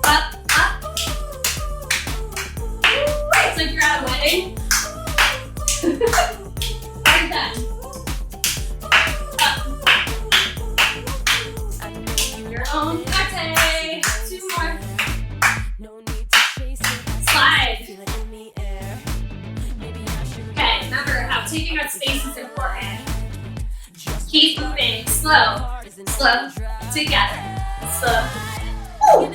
up. It's like you're at a wedding. Like that. Up. Your own latte. 2 more. Slide. Okay, remember how taking up space is important. Keep moving. Slow. Slow. Together. Slow. Ooh.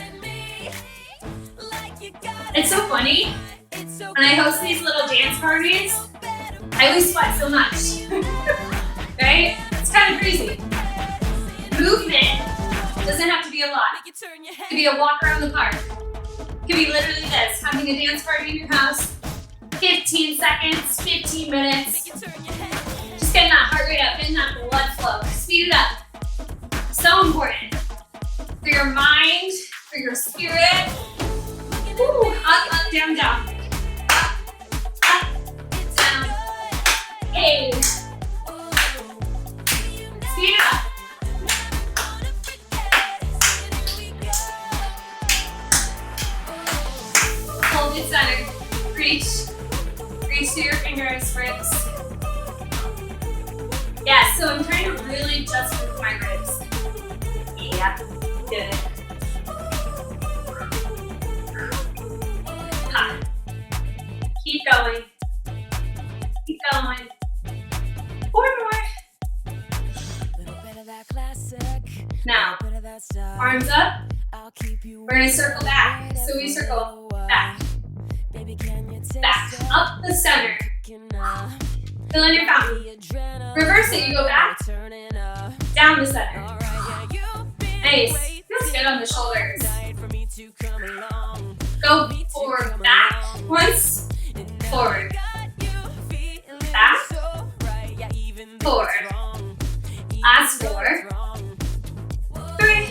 It's so funny. When I host these little dance parties, I always sweat so much. Right? It's kind of crazy. Movement doesn't have to be a lot. It could be a walk around the park. It could be literally this, having a dance party in your house. 15 seconds, 15 minutes. Just getting that heart rate up, getting that blood flow. Speed it up. So important. For your mind, for your spirit. Woo. Up, down, down. Up, down. Hey. Speed it up. Hold it center. Reach. Reach to your fingers, ribs. Yeah, so I'm trying to really just move my ribs. Yeah, good. Hot. Keep going. Keep going. 4 more. Now, arms up. We're gonna circle back. So we circle back. Back. Up the center. Fill in your fountain. Reverse it, you go back. Down the center. Nice. Feels good on the shoulders. Go forward, back. Once. Forward. Back. Forward. Last 4. 3.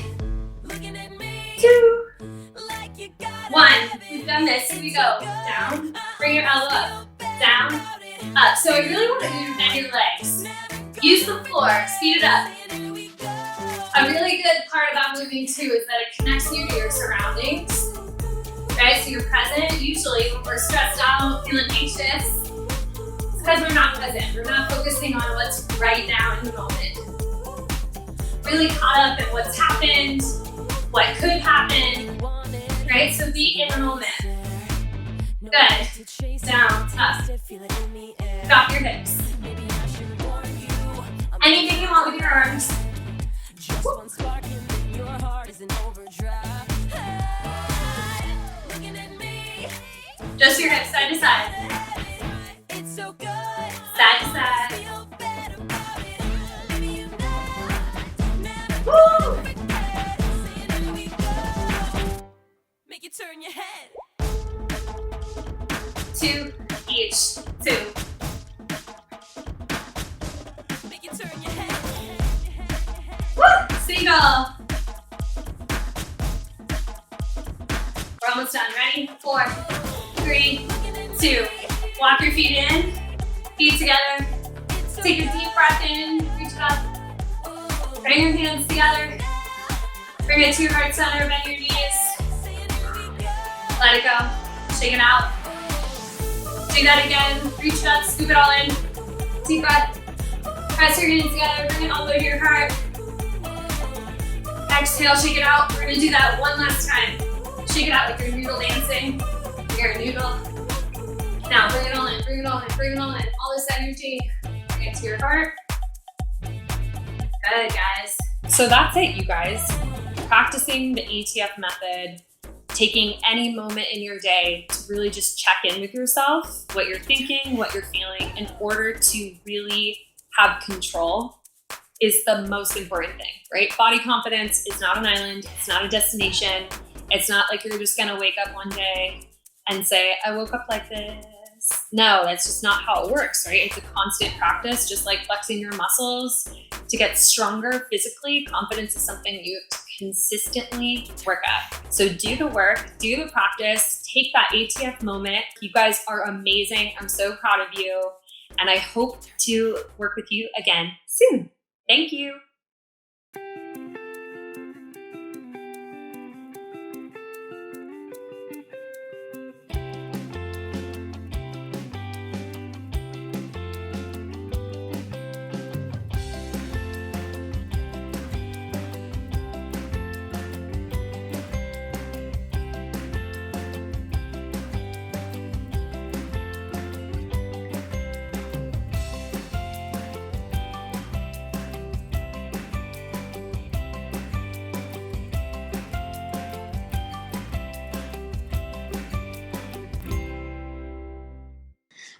done this, here we go. Down, bring your elbow up, down, up. So I really want you to bend your legs. Use the floor, speed it up. A really good part about moving too is that it connects you to your surroundings. Right, so you're present. Usually when we're stressed out, feeling anxious, it's because we're not present. We're not focusing on what's right now in the moment. Really caught up in what's happened, what could happen, right? So be in the moment. Good. Down, up. Drop your hips. Anything you want with your arms. Just your hips side to side. Side to side. Woo! Make you turn your head. 2 each. 2. Make you turn your head. Woo! Single. We're almost done. Ready? 4, 3, 2. Walk your feet in. Feet together. Take a deep breath in. Reach it up. Bring your hands together. Bring it to your heart center. Bend your knees. Let it go. Shake it out. Do that again. Reach it up. Scoop it all in. Deep breath. Press your hands together. Bring it all the way to your heart. Exhale. Shake it out. We're going to do that one last time. Shake it out like you're noodle dancing. You're a noodle. Now bring it all in. Bring it all in. Bring it all in. All this energy. Bring it to your heart. Good, guys. So that's it, you guys. Practicing the ATF method, taking any moment in your day to really just check in with yourself, what you're thinking, what you're feeling, in order to really have control is the most important thing, right? Body confidence is not an island. It's not a destination. It's not like you're just gonna wake up one day and say, I woke up like this. No, that's just not how it works, right? It's a constant practice, just like flexing your muscles to get stronger physically. Confidence is something you have to consistently work at. So do the work, do the practice, take that ATF moment. You guys are amazing. I'm so proud of you. And I hope to work with you again soon. Thank you.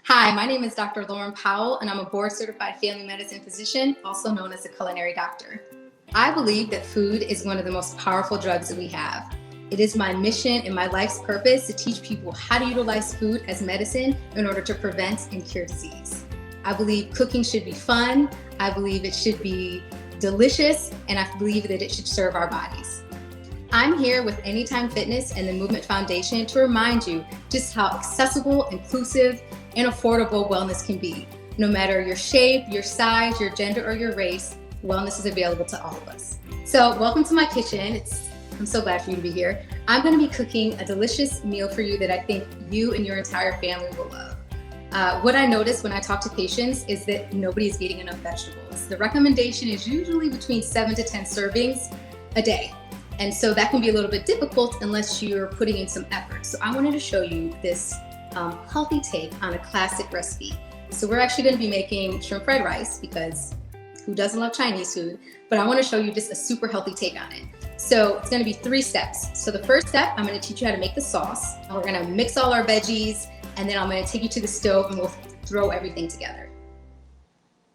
Hi, my name is Dr. Lauren Powell, and I'm a board-certified family medicine physician, also known as a culinary doctor. I believe that food is one of the most powerful drugs that we have. It is my mission and my life's purpose to teach people how to utilize food as medicine in order to prevent and cure disease. I believe cooking should be fun, I believe it should be delicious, and I believe that it should serve our bodies. I'm here with Anytime Fitness and the Movemeant Foundation to remind you just how accessible, inclusive, and affordable wellness can be. No matter your shape, your size, your gender, or your race, wellness is available to all of us. So welcome to my kitchen. I'm so glad for you to be here. I'm gonna be cooking a delicious meal for you that I think you and your entire family will love. What I notice when I talk to patients is that nobody's eating enough vegetables. The recommendation is usually between 7 to 10 servings a day. And so that can be a little bit difficult unless you're putting in some effort. So I wanted to show you this healthy take on a classic recipe. So we're actually going to be making shrimp fried rice because who doesn't love Chinese food? But I want to show you just a super healthy take on it. So it's going to be 3 steps. So the first step, I'm going to teach you how to make the sauce. And we're going to mix all our veggies, and then I'm going to take you to the stove and we'll throw everything together.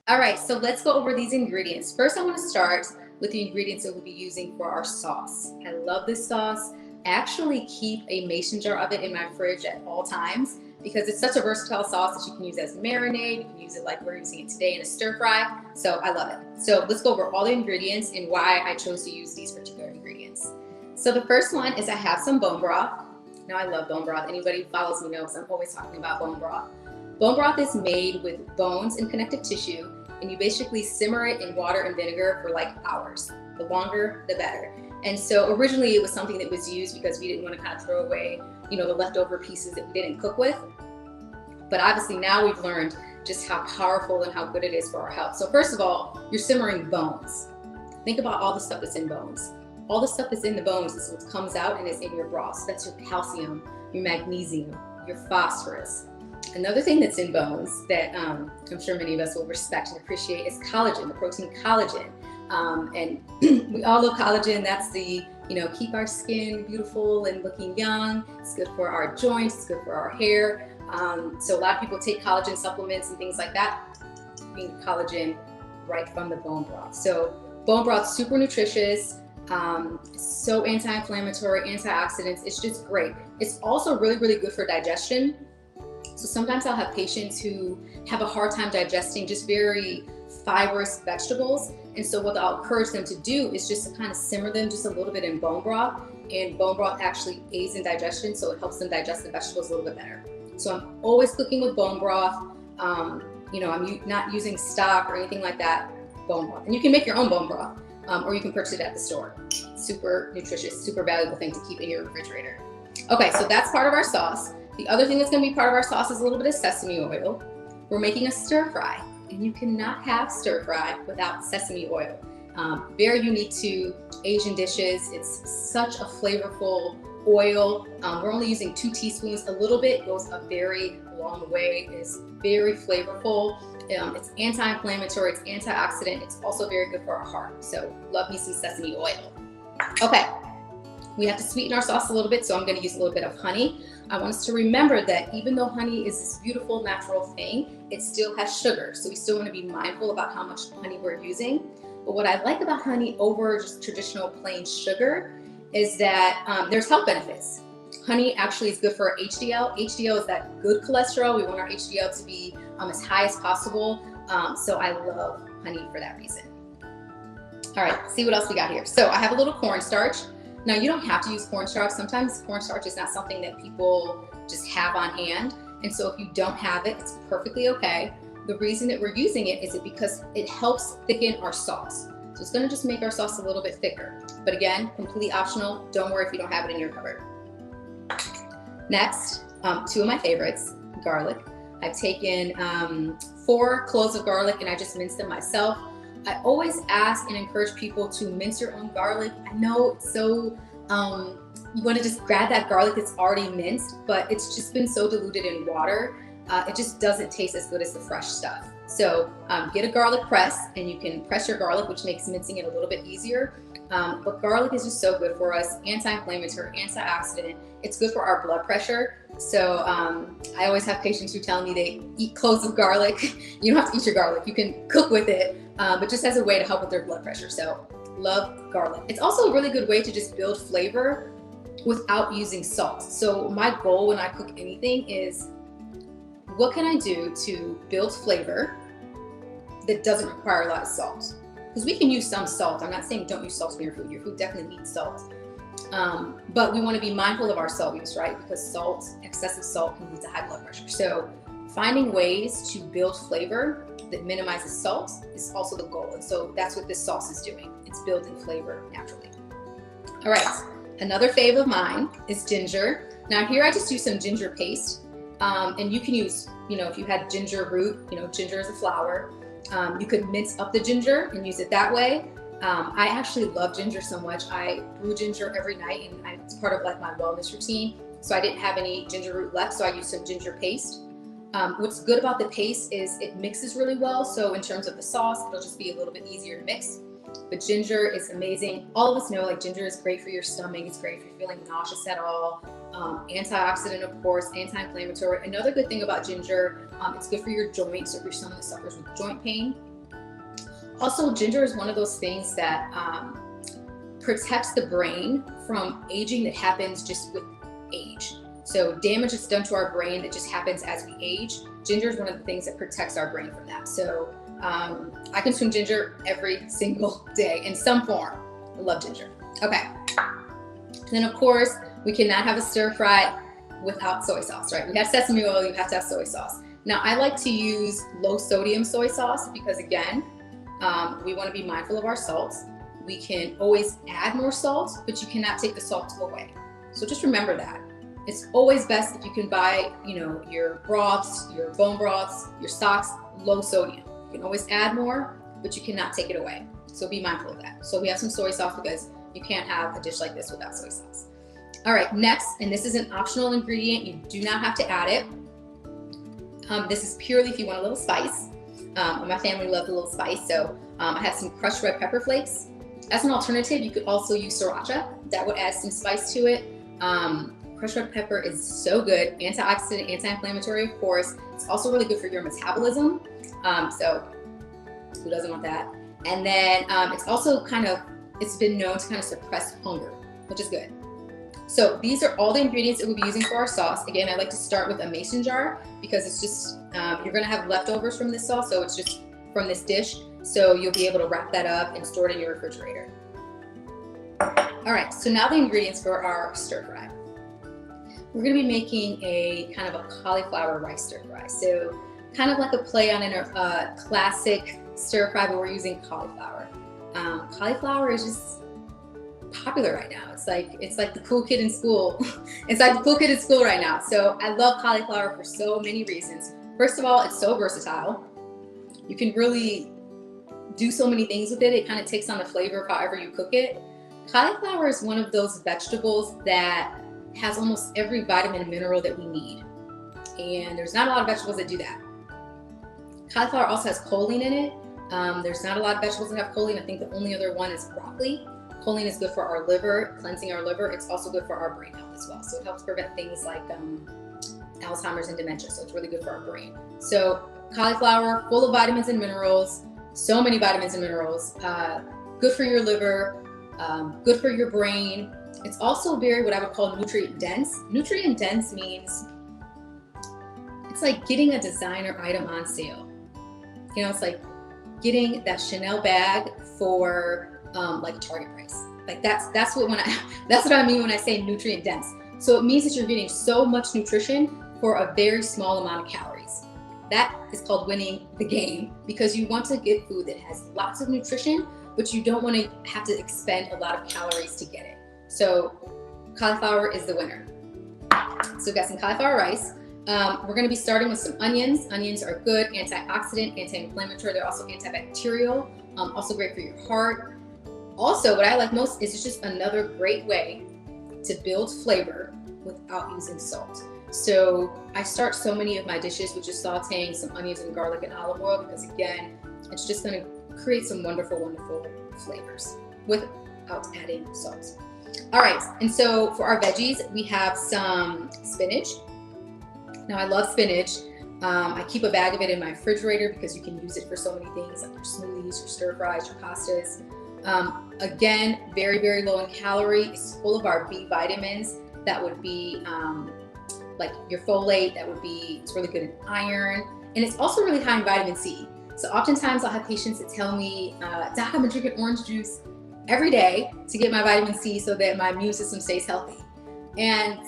All right, so let's go over these ingredients. First, I want to start with the ingredients that we'll be using for our sauce. I love this sauce. I actually keep a mason jar of it in my fridge at all times because it's such a versatile sauce that you can use as marinade. You can use it like we're using it today in a stir fry. So I love it. So let's go over all the ingredients and why I chose to use these particular ingredients. So the first one is I have some bone broth. Now I love bone broth. Anybody who follows me knows I'm always talking about bone broth. Bone broth is made with bones and connective tissue, and you basically simmer it in water and vinegar for like hours. The longer, the better. And so originally it was something that was used because we didn't want to kind of throw away, the leftover pieces that we didn't cook with. But obviously now we've learned just how powerful and how good it is for our health. So first of all, you're simmering bones. Think about all the stuff that's in bones. All the stuff that's in the bones is what comes out and is in your broth. So that's your calcium, your magnesium, your phosphorus. Another thing that's in bones that I'm sure many of us will respect and appreciate is collagen, the protein collagen. And we all love collagen. That's the, keep our skin beautiful and looking young. It's good for our joints, it's good for our hair. So a lot of people take collagen supplements and things like that. We need collagen right from the bone broth. So bone broth, super nutritious, so anti-inflammatory, antioxidants. It's just great. It's also really, really good for digestion. So sometimes I'll have patients who have a hard time digesting just very fibrous vegetables. And so what I'll encourage them to do is just to kind of simmer them just a little bit in bone broth. And bone broth actually aids in digestion, so it helps them digest the vegetables a little bit better. So I'm always cooking with bone broth. I'm not using stock or anything like that, bone broth. And you can make your own bone broth, or you can purchase it at the store. Super nutritious, super valuable thing to keep in your refrigerator. Okay, so that's part of our sauce. The other thing that's gonna be part of our sauce is a little bit of sesame oil. We're making a stir fry, and you cannot have stir fry without sesame oil. Very unique to Asian dishes. It's such a flavorful oil. We're only using 2 teaspoons. A little bit goes a very long way. It's very flavorful. It's anti-inflammatory, it's antioxidant. It's also very good for our heart. So love me some sesame oil. Okay, we have to sweeten our sauce a little bit, so I'm gonna use a little bit of honey. I want us to remember that even though honey is this beautiful natural thing, it still has sugar. So we still wanna be mindful about how much honey we're using. But what I like about honey over just traditional plain sugar is that there's health benefits. Honey actually is good for HDL. HDL is that good cholesterol. We want our HDL to be as high as possible. So I love honey for that reason. All right, see what else we got here. So I have a little cornstarch. Now you don't have to use cornstarch. Sometimes cornstarch is not something that people just have on hand. And so if you don't have it, it's perfectly okay. The reason that we're using it is because it helps thicken our sauce. So it's gonna just make our sauce a little bit thicker. But again, completely optional. Don't worry if you don't have it in your cupboard. Next, 2 of my favorites, garlic. I've taken 4 cloves of garlic and I just minced them myself. I always ask and encourage people to mince your own garlic. I know it's so, you wanna just grab that garlic that's already minced, but it's just been so diluted in water. It just doesn't taste as good as the fresh stuff. So get a garlic press and you can press your garlic, which makes mincing it a little bit easier. But garlic is just so good for us, anti-inflammatory, antioxidant. It's good for our blood pressure. So I always have patients who tell me they eat cloves of garlic. You don't have to eat your garlic, you can cook with it, but just as a way to help with their blood pressure. So love garlic. It's also a really good way to just build flavor without using salt. So my goal when I cook anything is, what can I do to build flavor that doesn't require a lot of salt? Because we can use some salt. I'm not saying don't use salt in your food. Your food definitely needs salt. But we want to be mindful of our salt use, right? Because salt, excessive salt can lead to high blood pressure. So finding ways to build flavor that minimizes salt is also the goal. And so that's what this sauce is doing. It's building flavor naturally. All right, another fave of mine is ginger. Now here I just use some ginger paste. And you can use, if you had ginger root, ginger is a flower. You could mince up the ginger and use it that way. I actually love ginger so much. I brew ginger every night and it's part of like my wellness routine. So I didn't have any ginger root left, so I used some ginger paste. What's good about the paste is it mixes really well. So in terms of the sauce, it'll just be a little bit easier to mix. But ginger is amazing. All of us know like ginger is great for your stomach. It's great if you're feeling nauseous at all. Antioxidant, of course, anti-inflammatory. Another good thing about ginger, it's good for your joints. So if you're someone that suffers with joint pain. Also, ginger is one of those things that protects the brain from aging that happens just with age. So damage that's done to our brain that just happens as we age. Ginger is one of the things that protects our brain from that. So I consume ginger every single day in some form. I love ginger. Okay. And then of course, we cannot have a stir fry without soy sauce, right? We have sesame oil, you have to have soy sauce. Now, I like to use low sodium soy sauce because, again, we want to be mindful of our salt. We can always add more salt, but you cannot take the salt away. So just remember that. It's always best if you can buy, your broths, your bone broths, your stocks, low sodium. You can always add more, but you cannot take it away. So be mindful of that. So we have some soy sauce because you can't have a dish like this without soy sauce. All right, next, and this is an optional ingredient. You do not have to add it. This is purely if you want a little spice. My family loves a little spice, so I have some crushed red pepper flakes. As an alternative, you could also use sriracha. That would add some spice to it. Crushed red pepper is so good, antioxidant, anti-inflammatory, of course. It's also really good for your metabolism. So who doesn't want that? And then it's also it's been known to kind of suppress hunger, which is good. So these are all the ingredients that we'll be using for our sauce. Again, I like to start with a mason jar because it's just, you're gonna have leftovers from this sauce, so it's just from this dish. So you'll be able to wrap that up and store it in your refrigerator. All right, so now the ingredients for our stir fry. We're gonna be making a kind of a cauliflower rice stir fry. So kind of like a play on a classic stir fry, but we're using cauliflower. Cauliflower is just popular right now. It's like the cool kid in school. It's like the cool kid in school right now. So I love cauliflower for so many reasons. First of all, it's so versatile. You can really do so many things with it. It kind of takes on the flavor of however you cook it. Cauliflower is one of those vegetables that has almost every vitamin and mineral that we need. And there's not a lot of vegetables that do that. Cauliflower also has choline in it. There's not a lot of vegetables that have choline. I think the only other one is broccoli. Choline is good for our liver, cleansing our liver. It's also good for our brain health as well. So it helps prevent things like Alzheimer's and dementia. So it's really good for our brain. So cauliflower, full of vitamins and minerals, so many vitamins and minerals, good for your liver, good for your brain. It's also very, what I would call nutrient dense. Nutrient dense means it's like getting a designer item on sale. It's like getting that Chanel bag for like Target price. Like that's what I mean when I say nutrient dense. So it means that you're getting so much nutrition for a very small amount of calories. That is called winning the game, because you want to get food that has lots of nutrition, but you don't want to have to expend a lot of calories to get it. So cauliflower is the winner. So we've got some cauliflower rice. We're going to be starting with some onions. Onions are good, antioxidant, anti-inflammatory. They're also antibacterial, also great for your heart. Also, what I like most is it's just another great way to build flavor without using salt. So I start so many of my dishes with just sauteing some onions and garlic and olive oil, because again, it's just going to create some wonderful, wonderful flavors without adding salt. All right, and so for our veggies, we have some spinach. Now I love spinach. I keep a bag of it in my refrigerator because you can use it for so many things, like your smoothies, your stir fries, your pastas. Again, very, very low in calorie. It's full of our B vitamins. That would be like your folate. It's really good in iron. And it's also really high in vitamin C. So oftentimes I'll have patients that tell me, Doc, I'm drinking orange juice every day to get my vitamin C so that my immune system stays healthy. And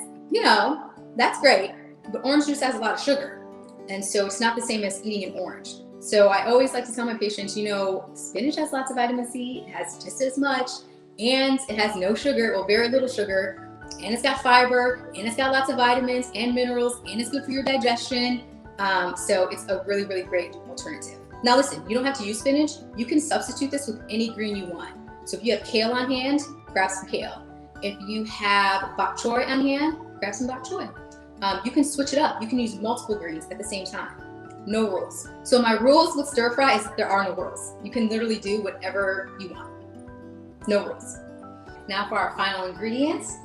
that's great, but orange juice has a lot of sugar. And so it's not the same as eating an orange. So I always like to tell my patients, spinach has lots of vitamin C, it has just as much, and it has no sugar, or very little sugar, and it's got fiber, and it's got lots of vitamins and minerals, and it's good for your digestion. So it's a really, really great alternative. Now listen, you don't have to use spinach. You can substitute this with any green you want. So if you have kale on hand, grab some kale. If you have bok choy on hand, grab some bok choy. You can switch it up. You can use multiple greens at the same time. No rules. So my rules with stir fry is there are no rules. You can literally do whatever you want. No rules. Now for our final ingredients.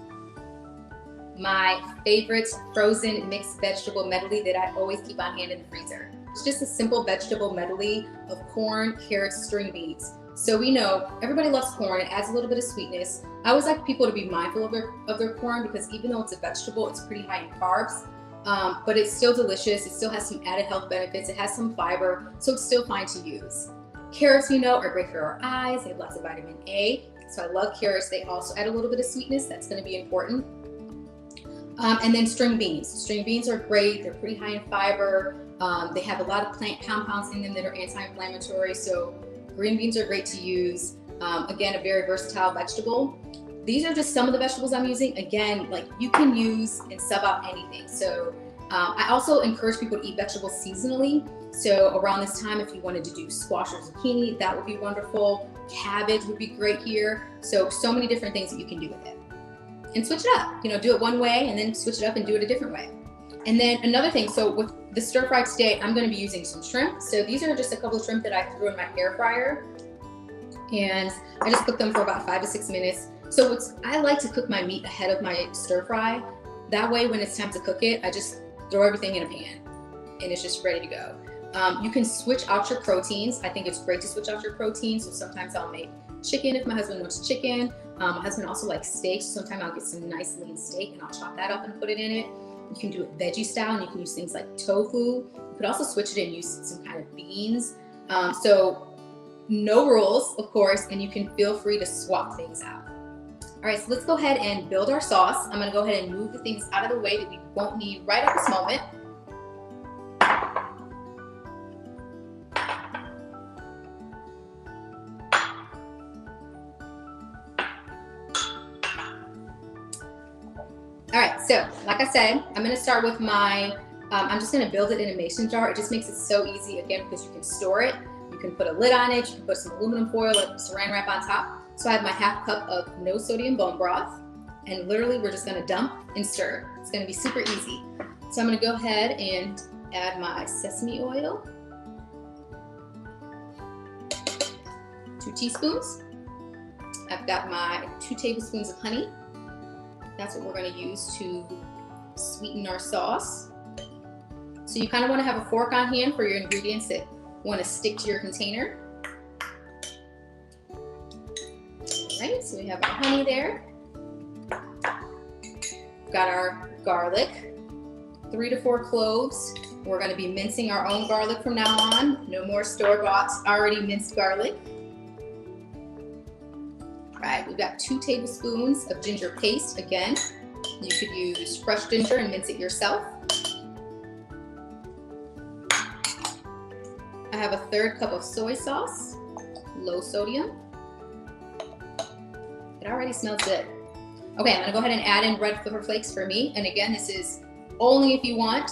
My favorite frozen mixed vegetable medley that I always keep on hand in the freezer. It's just a simple vegetable medley of corn, carrots, string beans. So we know everybody loves corn. It adds a little bit of sweetness. I always like people to be mindful of their corn, because even though it's a vegetable, it's pretty high in carbs. But it's still delicious. It still has some added health benefits. It has some fiber, so it's still fine to use. Carrots, are great for our eyes. They have lots of vitamin A. So I love carrots. They also add a little bit of sweetness. That's going to be important. And then string beans. String beans are great. They're pretty high in fiber. They have a lot of plant compounds in them that are anti-inflammatory. So green beans are great to use. Again, a very versatile vegetable. These are just some of the vegetables I'm using. Again, like you can use and sub out anything. So I also encourage people to eat vegetables seasonally. So around this time, if you wanted to do squash or zucchini, that would be wonderful. Cabbage would be great here. So many different things that you can do with it. And switch it up, do it one way and then switch it up and do it a different way. And then another thing, so with the stir fry today, I'm gonna be using some shrimp. So these are just a couple of shrimp that I threw in my air fryer. And I just cooked them for about 5 to 6 minutes. So I like to cook my meat ahead of my stir fry. That way, when it's time to cook it, I just throw everything in a pan and it's just ready to go. You can switch out your proteins. I think it's great to switch out your proteins. So sometimes I'll make chicken if my husband wants chicken. My husband also likes steak. So sometimes I'll get some nice lean steak and I'll chop that up and put it in it. You can do it veggie style and you can use things like tofu. You could also switch it and use some kind of beans. So no rules, of course, and you can feel free to swap things out. All right, so let's go ahead and build our sauce. I'm gonna go ahead and move the things out of the way that we won't need right at this moment. All right, so like I said, I'm gonna start with I'm just gonna build it in a mason jar. It just makes it so easy, again, because you can store it. You can put a lid on it. You can put some aluminum foil, like saran wrap on top. So I have my half cup of no sodium bone broth, and literally we're just gonna dump and stir. It's gonna be super easy. So I'm gonna go ahead and add my sesame oil, 2 teaspoons. I've got my 2 tablespoons of honey. That's what we're gonna use to sweeten our sauce. So you kind of wanna have a fork on hand for your ingredients that wanna stick to your container. All right, so we have our honey there. We've got our garlic, 3 to 4 cloves. We're gonna be mincing our own garlic from now on. No more store-bought, already minced garlic. All right, we've got 2 tablespoons of ginger paste. Again, you could use fresh ginger and mince it yourself. I have a 1/3 cup of soy sauce, low sodium. It already smells good. Okay, I'm gonna go ahead and add in red pepper flakes for me. And again, this is only if you want.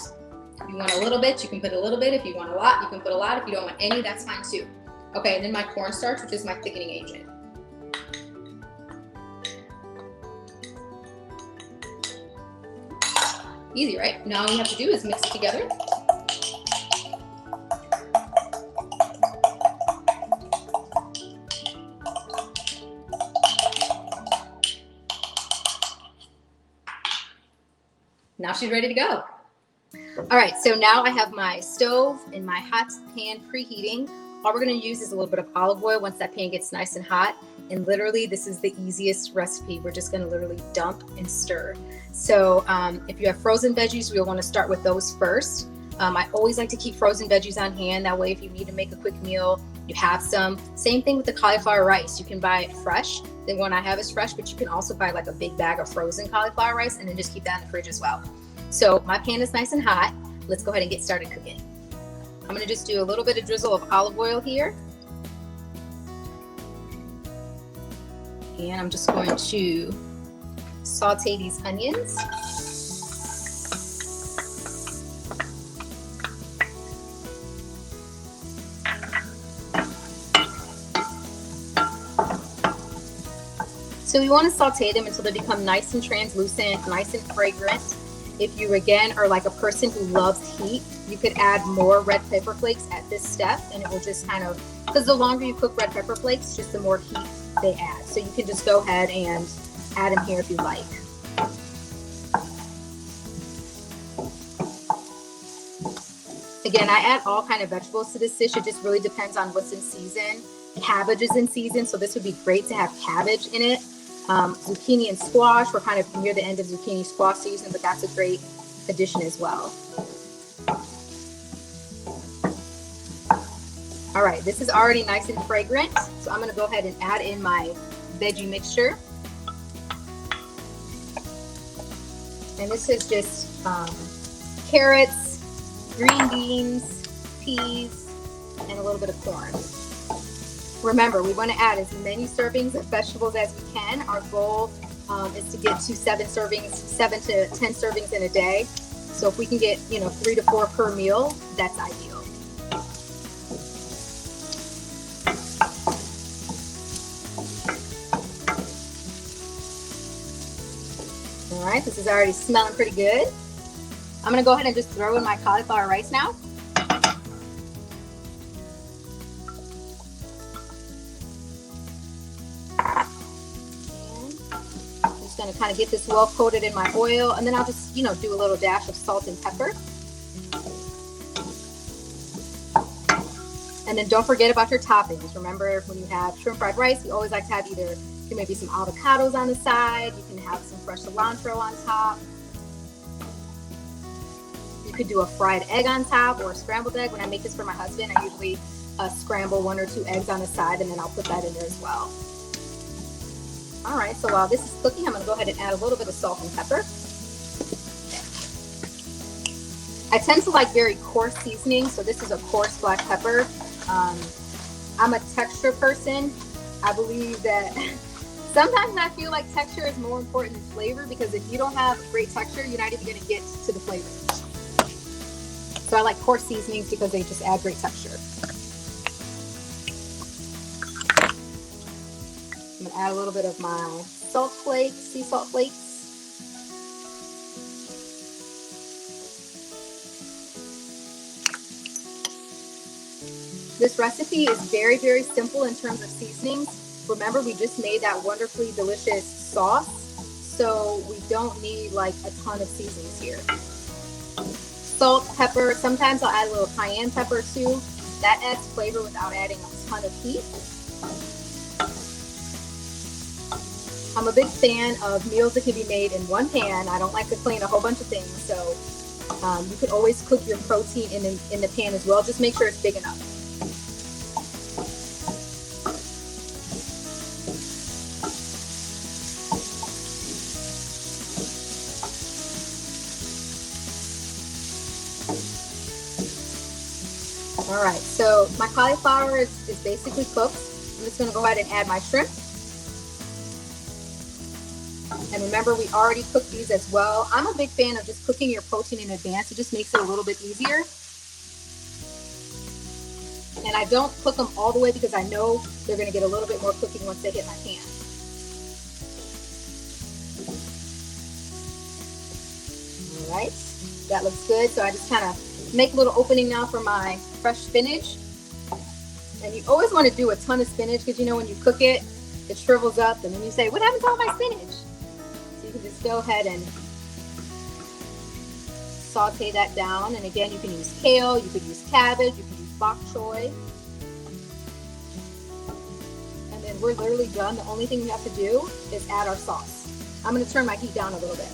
If you want a little bit, you can put a little bit. If you want a lot, you can put a lot. If you don't want any, that's fine too. Okay, and then my cornstarch, which is my thickening agent. Easy, right? Now all you have to do is mix it together. Now she's ready to go. All right, so now I have my stove and my hot pan preheating. All we're gonna use is a little bit of olive oil once that pan gets nice and hot. And literally, this is the easiest recipe. We're just gonna literally dump and stir. So if you have frozen veggies, we'll wanna start with those first. I always like to keep frozen veggies on hand. That way, if you need to make a quick meal, you have some. Same thing with the cauliflower rice. You can buy it fresh. The one I have is fresh, but you can also buy like a big bag of frozen cauliflower rice and then just keep that in the fridge as well. So my pan is nice and hot. Let's go ahead and get started cooking. I'm gonna just do a little bit of drizzle of olive oil here. And I'm just going to saute these onions. So we want to saute them until they become nice and translucent, nice and fragrant. If you, again, are like a person who loves heat, you could add more red pepper flakes at this step, and it will just kind of, because the longer you cook red pepper flakes, just the more heat they add. So you can just go ahead and add them here if you like. Again, I add all kind of vegetables to this dish. It just really depends on what's in season. Cabbage is in season, so this would be great to have cabbage in it. Zucchini and squash, we're kind of near the end of zucchini squash season, but that's a great addition as well. All right, this is already nice and fragrant, so I'm gonna go ahead and add in my veggie mixture. And this is just carrots, green beans, peas, and a little bit of corn. Remember, we want to add as many servings of vegetables as we can. Our goal is to get to 7 to 10 servings in a day. So if we can get, 3 to 4 per meal, that's ideal. All right, this is already smelling pretty good. I'm gonna go ahead and just throw in my cauliflower rice now. I'm just gonna kind of get this well coated in my oil, and then I'll just, do a little dash of salt and pepper. And then don't forget about your toppings. Remember, when you have shrimp fried rice, you always like to have either maybe some avocados on the side. You can have some fresh cilantro on top. You could do a fried egg on top or a scrambled egg. When I make this for my husband, I usually scramble 1 or 2 eggs on the side, and then I'll put that in there as well. All right, so while this is cooking, I'm gonna go ahead and add a little bit of salt and pepper. I tend to like very coarse seasoning, so this is a coarse black pepper. I'm a texture person. I believe that sometimes I feel like texture is more important than flavor, because if you don't have great texture, you're not even gonna get to the flavor. So I like coarse seasonings because they just add great texture. I'm gonna add a little bit of my salt flakes, sea salt flakes. This recipe is very, very simple in terms of seasonings. Remember, we just made that wonderfully delicious sauce, so we don't need like a ton of seasonings here. Salt, pepper, sometimes I'll add a little cayenne pepper too. That adds flavor without adding a ton of heat. I'm a big fan of meals that can be made in one pan. I don't like to clean a whole bunch of things, so you could always cook your protein in the pan as well. Just make sure it's big enough. All right, so my cauliflower is basically cooked. I'm just gonna go ahead and add my shrimp. And remember, we already cooked these as well. I'm a big fan of just cooking your protein in advance. It just makes it a little bit easier. And I don't cook them all the way because I know they're gonna get a little bit more cooking once they hit my pan. All right, that looks good. So I just kind of make a little opening now for my fresh spinach. And you always want to do a ton of spinach, because when you cook it, it shrivels up, and then you say, what happened to all my spinach? So you can just go ahead and saute that down. And again, you can use kale, you could use cabbage, you can use bok choy. And then we're literally done. The only thing we have to do is add our sauce. I'm going to turn my heat down a little bit.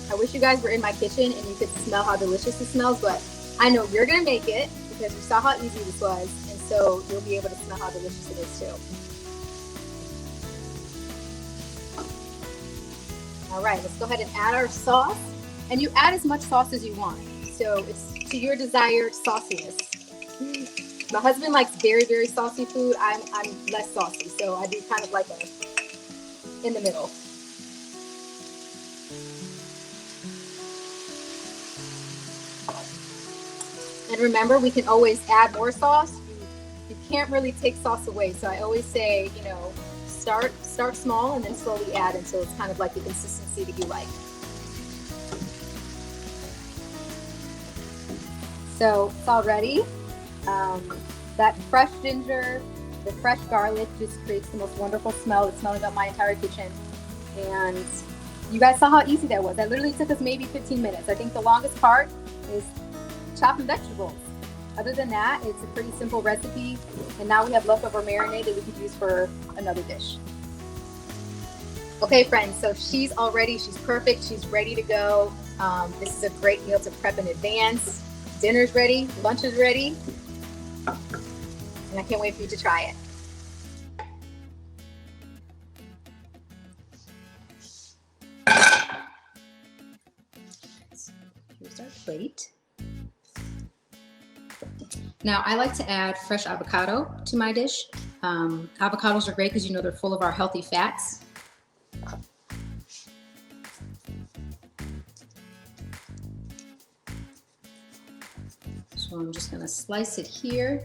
I wish you guys were in my kitchen and you could smell how delicious it smells, but I know you're gonna make it because you saw how easy this was, and so you'll be able to smell how delicious it is too. All right, let's go ahead and add our sauce, and you add as much sauce as you want. So it's to your desired sauciness. My husband likes very, very saucy food. I'm less saucy, so I do kind of like in the middle. And remember, we can always add more sauce. You can't really take sauce away. So I always say, start small and then slowly add until it's kind of like the consistency that you like. So it's all ready. That fresh ginger, the fresh garlic just creates the most wonderful smell. It's smelling up my entire kitchen. And you guys saw how easy that was. That literally took us maybe 15 minutes. I think the longest part is chopping vegetables. Other than that, it's a pretty simple recipe. And now we have leftover marinade that we could use for another dish. Okay, friends, so she's perfect. She's ready to go. This is a great meal to prep in advance. Dinner's ready, lunch is ready. And I can't wait for you to try it. plate. Now, I like to add fresh avocado to my dish. Avocados are great because they're full of our healthy fats. So I'm just gonna slice it here.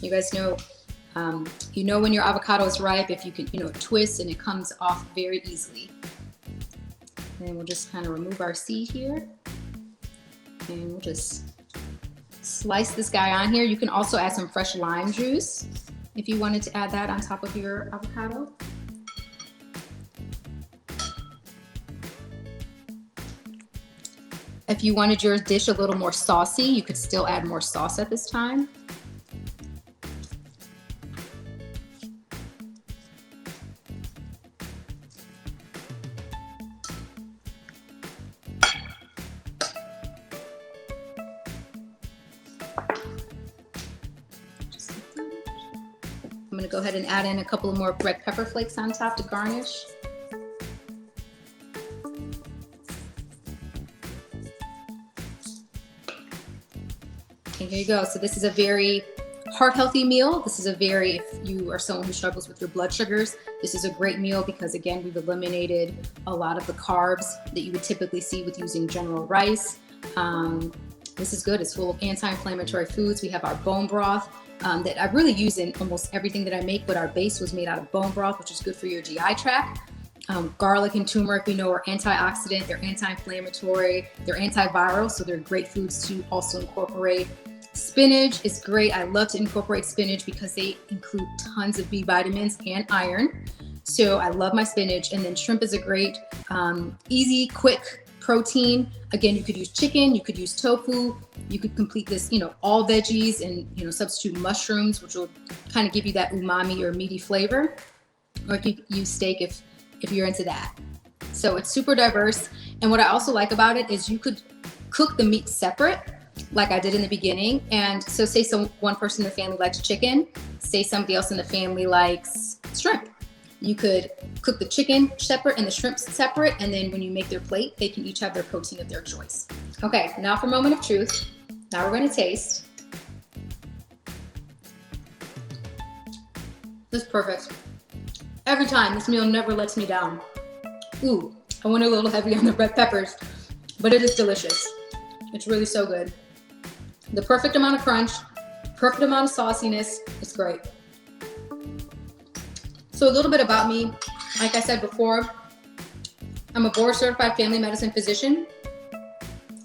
You guys know, when your avocado is ripe, if you can, twist and it comes off very easily. And we'll just kind of remove our seed here. And we'll just slice this guy on here. You can also add some fresh lime juice if you wanted to add that on top of your avocado. If you wanted your dish a little more saucy, you could still add more sauce at this time. I'm gonna go ahead and add in a couple of more red pepper flakes on top to garnish. And here you go. So this is a very heart-healthy meal. This is if you are someone who struggles with your blood sugars, this is a great meal because, again, we've eliminated a lot of the carbs that you would typically see with using general rice. This is good. It's full of anti-inflammatory foods. We have our bone broth that I really use in almost everything that I make, but our base was made out of bone broth, which is good for your GI tract. Garlic and turmeric, we know, are antioxidant, they're anti-inflammatory, they're antiviral, so they're great foods to also incorporate. Spinach is great. I love to incorporate spinach because they include tons of B vitamins and iron. So I love my spinach. And then shrimp is a great, easy, quick protein. Again, you could use chicken, you could use tofu, you could complete this, all veggies and, substitute mushrooms, which will kind of give you that umami or meaty flavor. Or you could use steak if you're into that. So it's super diverse. And what I also like about it is you could cook the meat separate, like I did in the beginning. And so say one person in the family likes chicken, say somebody else in the family likes shrimp. You could cook the chicken separate and the shrimp separate, and then when you make their plate, they can each have their protein of their choice. Okay, now for a moment of truth. Now we're gonna taste. This is perfect. Every time, this meal never lets me down. Ooh, I went a little heavy on the red peppers, but it is delicious. It's really so good. The perfect amount of crunch, perfect amount of sauciness. It's great. So a little bit about me. Like I said before, I'm a board certified family medicine physician,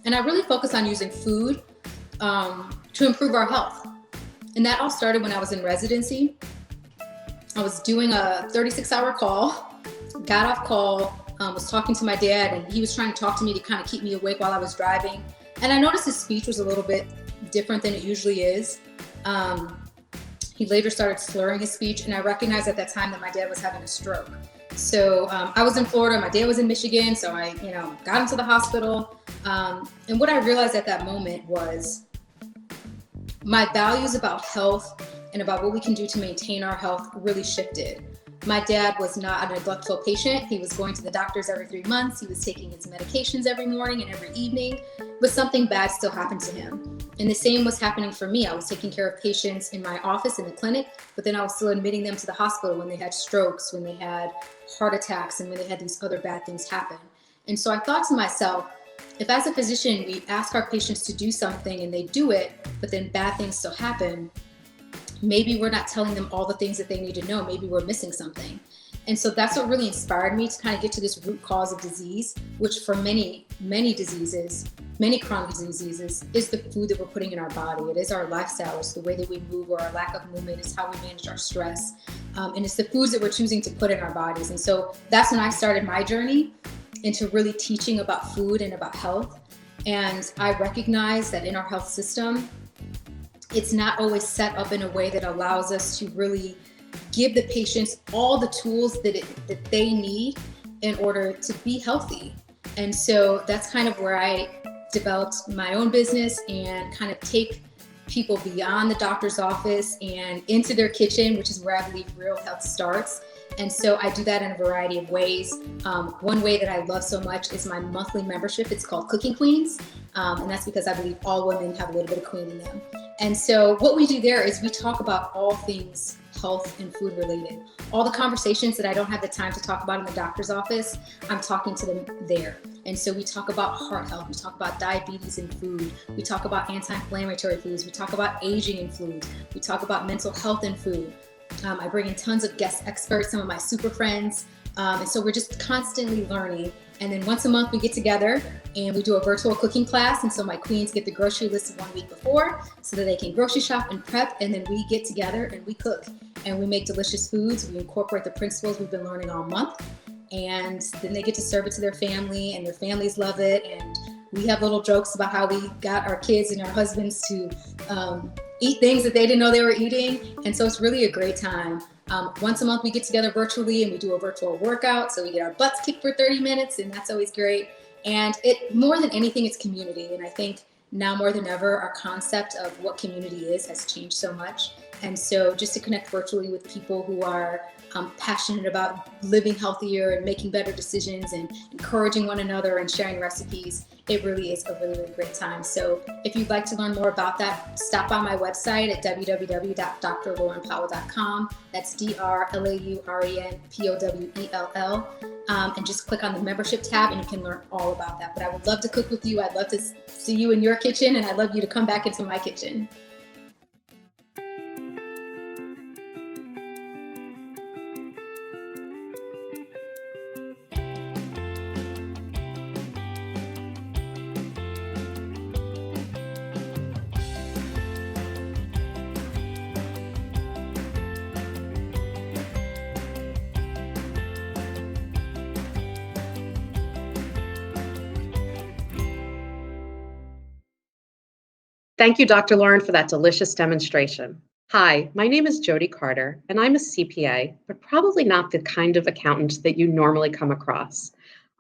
and I really focus on using food to improve our health. And that all started when I was in residency. I was doing a 36-hour call, got off call, was talking to my dad, and he was trying to talk to me to kind of keep me awake while I was driving. And I noticed his speech was a little bit different than it usually is. He later started slurring his speech, and I recognized at that time that my dad was having a stroke. So I was in Florida, my dad was in Michigan, so I got into the hospital. And what I realized at that moment was my values about health and about what we can do to maintain our health really shifted. My dad was not a neglectful patient. He was going to the doctors every 3 months. He was taking his medications every morning and every evening, but something bad still happened to him. And the same was happening for me. I was taking care of patients in my office in the clinic, but then I was still admitting them to the hospital when they had strokes, when they had heart attacks, and when they had these other bad things happen. And so I thought to myself, if as a physician, we ask our patients to do something and they do it, but then bad things still happen, maybe we're not telling them all the things that they need to know. Maybe we're missing something. And so that's what really inspired me to kind of get to this root cause of disease, which for many diseases, many chronic diseases, is the food that we're putting in our body. It is our lifestyle. It's the way that we move or our lack of movement. It's how we manage our stress. And it's the foods that we're choosing to put in our bodies. And so that's when I started my journey into really teaching about food and about health. And I recognize that in our health system, it's not always set up in a way that allows us to really give the patients all the tools that they need in order to be healthy. And so that's kind of where I developed my own business and kind of take people beyond the doctor's office and into their kitchen, which is where I believe real health starts. And so I do that in a variety of ways. One way that I love so much is my monthly membership. It's called Cooking Queens. And that's because I believe all women have a little bit of queen in them. And so what we do there is we talk about all things health and food related. All the conversations that I don't have the time to talk about in the doctor's office, I'm talking to them there. And so we talk about heart health, we talk about diabetes and food, we talk about anti-inflammatory foods, we talk about aging and food, we talk about mental health and food. I bring in tons of guest experts, some of my super friends. And so we're just constantly learning. And then once a month we get together and we do a virtual cooking class. And so my queens get the grocery list 1 week before so that they can grocery shop and prep. And then we get together and we cook and we make delicious foods. We incorporate the principles we've been learning all month. And then they get to serve it to their family and their families love it. And we have little jokes about how we got our kids and our husbands to eat things that they didn't know they were eating. And so it's really a great time. Once a month we get together virtually and we do a virtual workout. So we get our butts kicked for 30 minutes and that's always great. And it more than anything, it's community. And I think now more than ever, our concept of what community is has changed so much. And so just to connect virtually with people who are passionate about living healthier and making better decisions and encouraging one another and sharing recipes, it really is a really, really great time. So if you'd like to learn more about that, stop by my website at www.drlaurenpowell.com. That's DRLAURENPOWELL. And just click on the membership tab and you can learn all about that. But I would love to cook with you. I'd love to see you in your kitchen and I'd love you to come back into my kitchen. Thank you, Dr. Lauren, for that delicious demonstration. Hi, my name is Jody Carter, and I'm a CPA, but probably not the kind of accountant that you normally come across.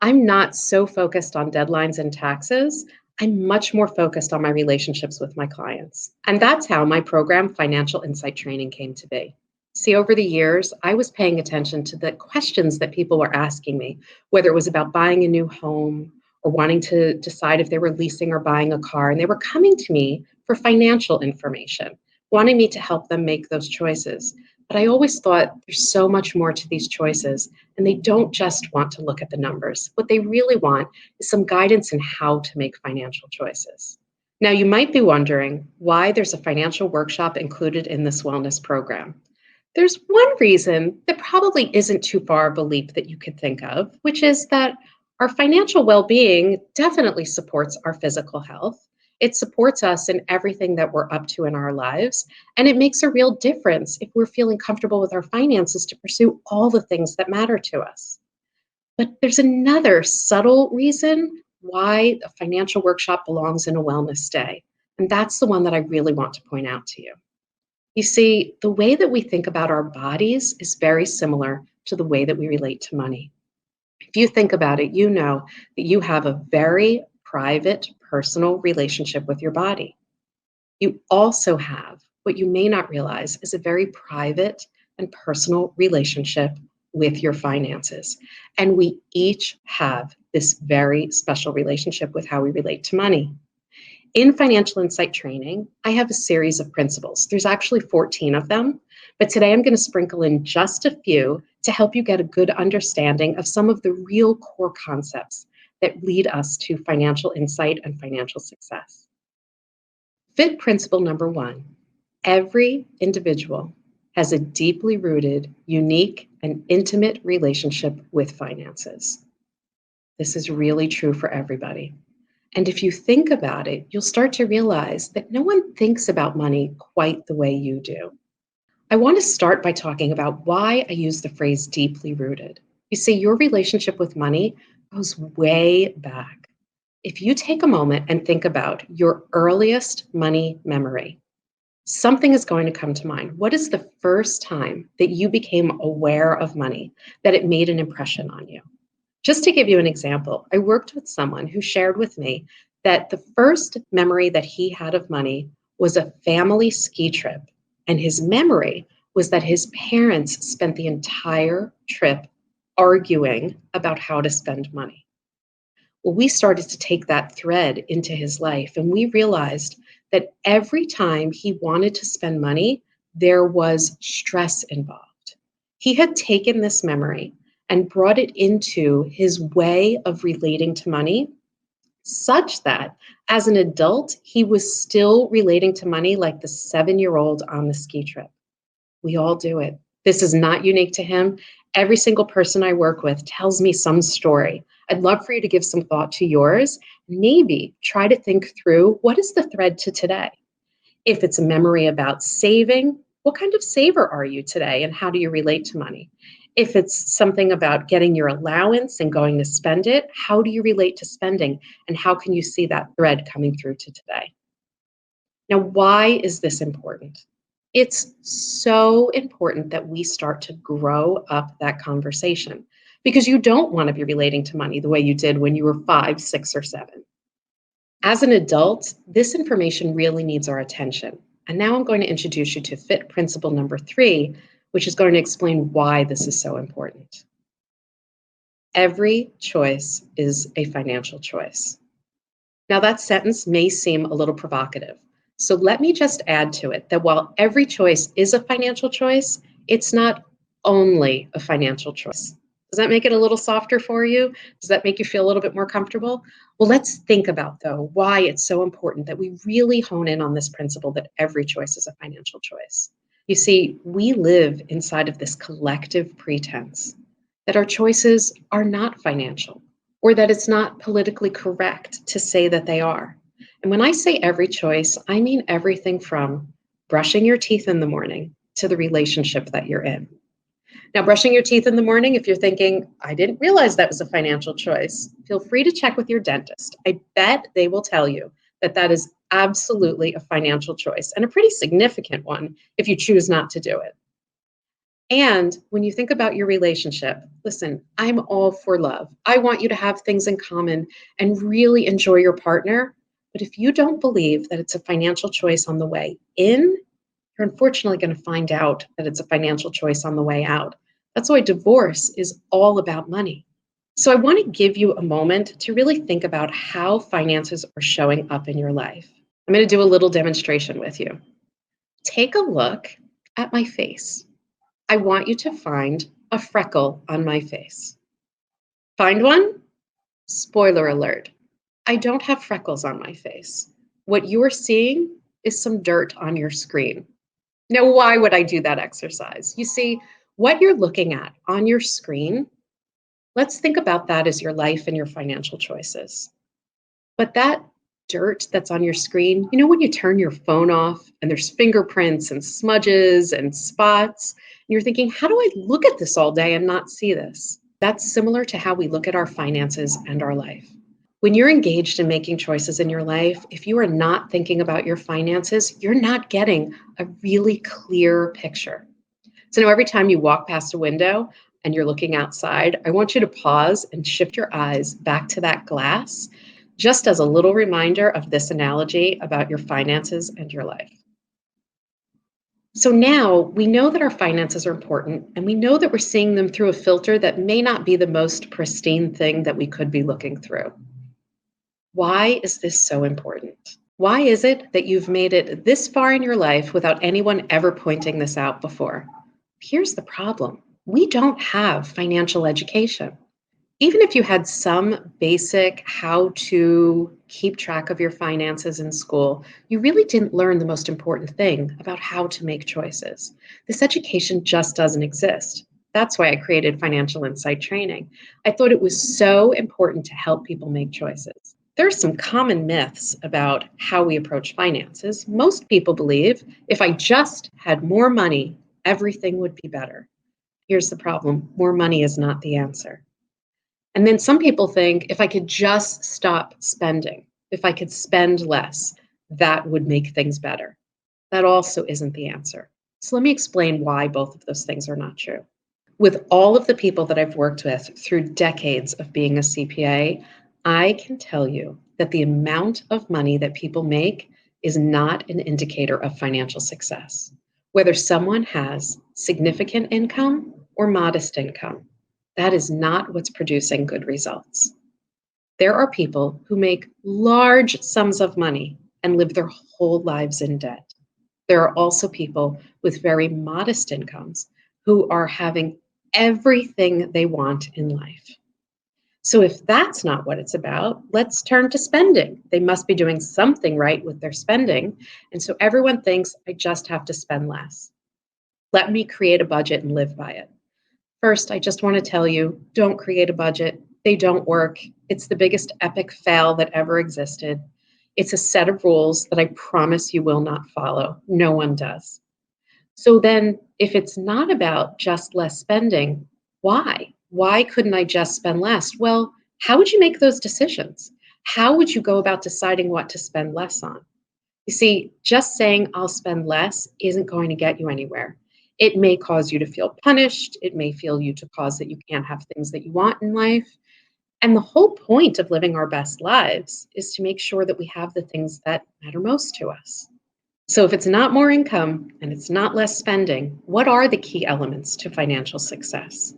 I'm not so focused on deadlines and taxes. I'm much more focused on my relationships with my clients. And that's how my program, Financial Insight Training, came to be. See, over the years, I was paying attention to the questions that people were asking me, whether it was about buying a new home, or wanting to decide if they were leasing or buying a car. And they were coming to me for financial information, wanting me to help them make those choices. But I always thought there's so much more to these choices, and they don't just want to look at the numbers. What they really want is some guidance in how to make financial choices. Now, you might be wondering why there's a financial workshop included in this wellness program. There's one reason that probably isn't too far of a leap that you could think of, which is that our financial well-being definitely supports our physical health. It supports us in everything that we're up to in our lives, and it makes a real difference if we're feeling comfortable with our finances to pursue all the things that matter to us. But there's another subtle reason why a financial workshop belongs in a wellness day, and that's the one that I really want to point out to you. You see, the way that we think about our bodies is very similar to the way that we relate to money. If you think about it, you know that you have a very private, personal relationship with your body. You also have what you may not realize is a very private and personal relationship with your finances. And we each have this very special relationship with how we relate to money. In Financial Insight Training, I have a series of principles. There's actually 14 of them, but today I'm going to sprinkle in just a few to help you get a good understanding of some of the real core concepts that lead us to financial insight and financial success. Fit principle number 1, every individual has a deeply rooted, unique, and intimate relationship with finances. This is really true for everybody. And if you think about it, you'll start to realize that no one thinks about money quite the way you do. I want to start by talking about why I use the phrase deeply rooted. You see, your relationship with money goes way back. If you take a moment and think about your earliest money memory, something is going to come to mind. What is the first time that you became aware of money, that it made an impression on you? Just to give you an example, I worked with someone who shared with me that the first memory that he had of money was a family ski trip, and his memory was that his parents spent the entire trip arguing about how to spend money. Well, we started to take that thread into his life, and we realized that every time he wanted to spend money, there was stress involved. He had taken this memory and brought it into his way of relating to money, such that as an adult, he was still relating to money like the 7-year-old on the ski trip. We all do it. This is not unique to him. Every single person I work with tells me some story. I'd love for you to give some thought to yours. Maybe try to think through, what is the thread to today? If it's a memory about saving, what kind of saver are you today and how do you relate to money? If it's something about getting your allowance and going to spend it, how do you relate to spending and how can you see that thread coming through to today? Now, why is this important? It's so important that we start to grow up that conversation because you don't want to be relating to money the way you did when you were 5, 6, or 7. As an adult, this information really needs our attention. And now I'm going to introduce you to FIT principle number 3, which is going to explain why this is so important. Every choice is a financial choice. Now, that sentence may seem a little provocative. So let me just add to it that while every choice is a financial choice, it's not only a financial choice. Does that make it a little softer for you? Does that make you feel a little bit more comfortable? Well, let's think about, though, why it's so important that we really hone in on this principle that every choice is a financial choice. You see, we live inside of this collective pretense that our choices are not financial or that it's not politically correct to say that they are. And when I say every choice, I mean everything from brushing your teeth in the morning to the relationship that you're in. Now, brushing your teeth in the morning, if you're thinking, I didn't realize that was a financial choice, feel free to check with your dentist. I bet they will tell you that that is absolutely a financial choice and a pretty significant one if you choose not to do it. And when you think about your relationship, listen, I'm all for love. I want you to have things in common and really enjoy your partner. But if you don't believe that it's a financial choice on the way in, you're unfortunately going to find out that it's a financial choice on the way out. That's why divorce is all about money. So I want to give you a moment to really think about how finances are showing up in your life. I'm going to do a little demonstration with you. Take a look at my face. I want you to find a freckle on my face. Find one? Spoiler alert. I don't have freckles on my face. What you're seeing is some dirt on your screen. Now, why would I do that exercise? You see, what you're looking at on your screen, let's think about that as your life and your financial choices. But that dirt that's on your screen, you know when you turn your phone off and there's fingerprints and smudges and spots, and you're thinking, how do I look at this all day and not see this? That's similar to how we look at our finances and our life. When you're engaged in making choices in your life, if you are not thinking about your finances, you're not getting a really clear picture. So now every time you walk past a window and you're looking outside, I want you to pause and shift your eyes back to that glass, just as a little reminder of this analogy about your finances and your life. So now we know that our finances are important, and we know that we're seeing them through a filter that may not be the most pristine thing that we could be looking through. Why is this so important? Why is it that you've made it this far in your life without anyone ever pointing this out before? Here's the problem. We don't have financial education. Even if you had some basic how to keep track of your finances in school, you really didn't learn the most important thing about how to make choices. This education just doesn't exist. That's why I created Financial Insight Training. I thought it was so important to help people make choices. There are some common myths about how we approach finances. Most people believe if I just had more money, everything would be better. Here's the problem. More money is not the answer. And then some people think if I could just stop spending, if I could spend less, that would make things better. That also isn't the answer. So let me explain why both of those things are not true. With all of the people that I've worked with through decades of being a CPA, I can tell you that the amount of money that people make is not an indicator of financial success. Whether someone has significant income or modest income, that is not what's producing good results. There are people who make large sums of money and live their whole lives in debt. There are also people with very modest incomes who are having everything they want in life. So if that's not what it's about, let's turn to spending. They must be doing something right with their spending. And so everyone thinks, I just have to spend less. Let me create a budget and live by it. First, I just want to tell you, don't create a budget. They don't work. It's the biggest epic fail that ever existed. It's a set of rules that I promise you will not follow. No one does. So then, if it's not about just less spending, why? Why couldn't I just spend less? Well, how would you make those decisions? How would you go about deciding what to spend less on? You see, just saying I'll spend less isn't going to get you anywhere. It may cause you to feel punished. It may feel you to cause that you can't have things that you want in life. And the whole point of living our best lives is to make sure that we have the things that matter most to us. So if it's not more income and it's not less spending, what are the key elements to financial success?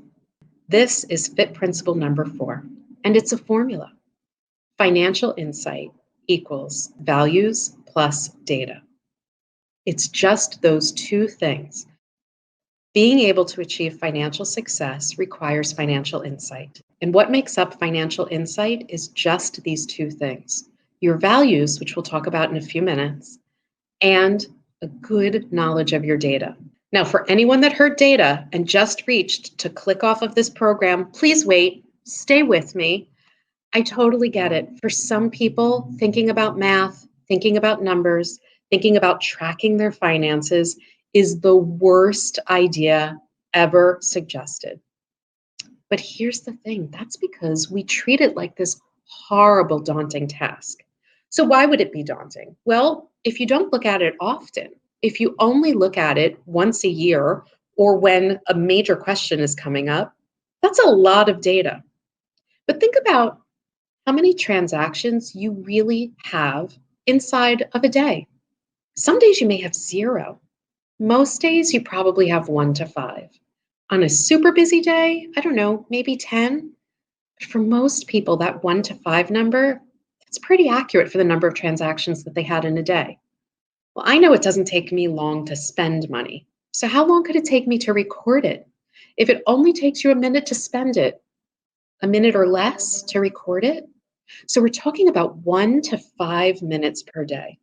This is FIT principle number 4, and it's a formula. Financial insight equals values plus data. It's just those two things. Being able to achieve financial success requires financial insight. And what makes up financial insight is just these two things. Your values, which we'll talk about in a few minutes, and a good knowledge of your data. Now, for anyone that heard data and just reached to click off of this program, please wait, stay with me. I totally get it. For some people, thinking about math, thinking about numbers, thinking about tracking their finances is the worst idea ever suggested. But here's the thing, that's because we treat it like this horrible, daunting task. So why would it be daunting? Well, if you don't look at it often, if you only look at it once a year or when a major question is coming up, that's a lot of data. But think about how many transactions you really have inside of a day. Some days you may have 0. Most days you probably have 1 to 5. On a super busy day, I don't know, maybe 10. But for most people, that 1 to 5 number, it's pretty accurate for the number of transactions that they had in a day. Well, I know it doesn't take me long to spend money. So how long could it take me to record it? If it only takes you a minute to spend it, a minute or less to record it. So we're talking about 1 to 5 minutes per day.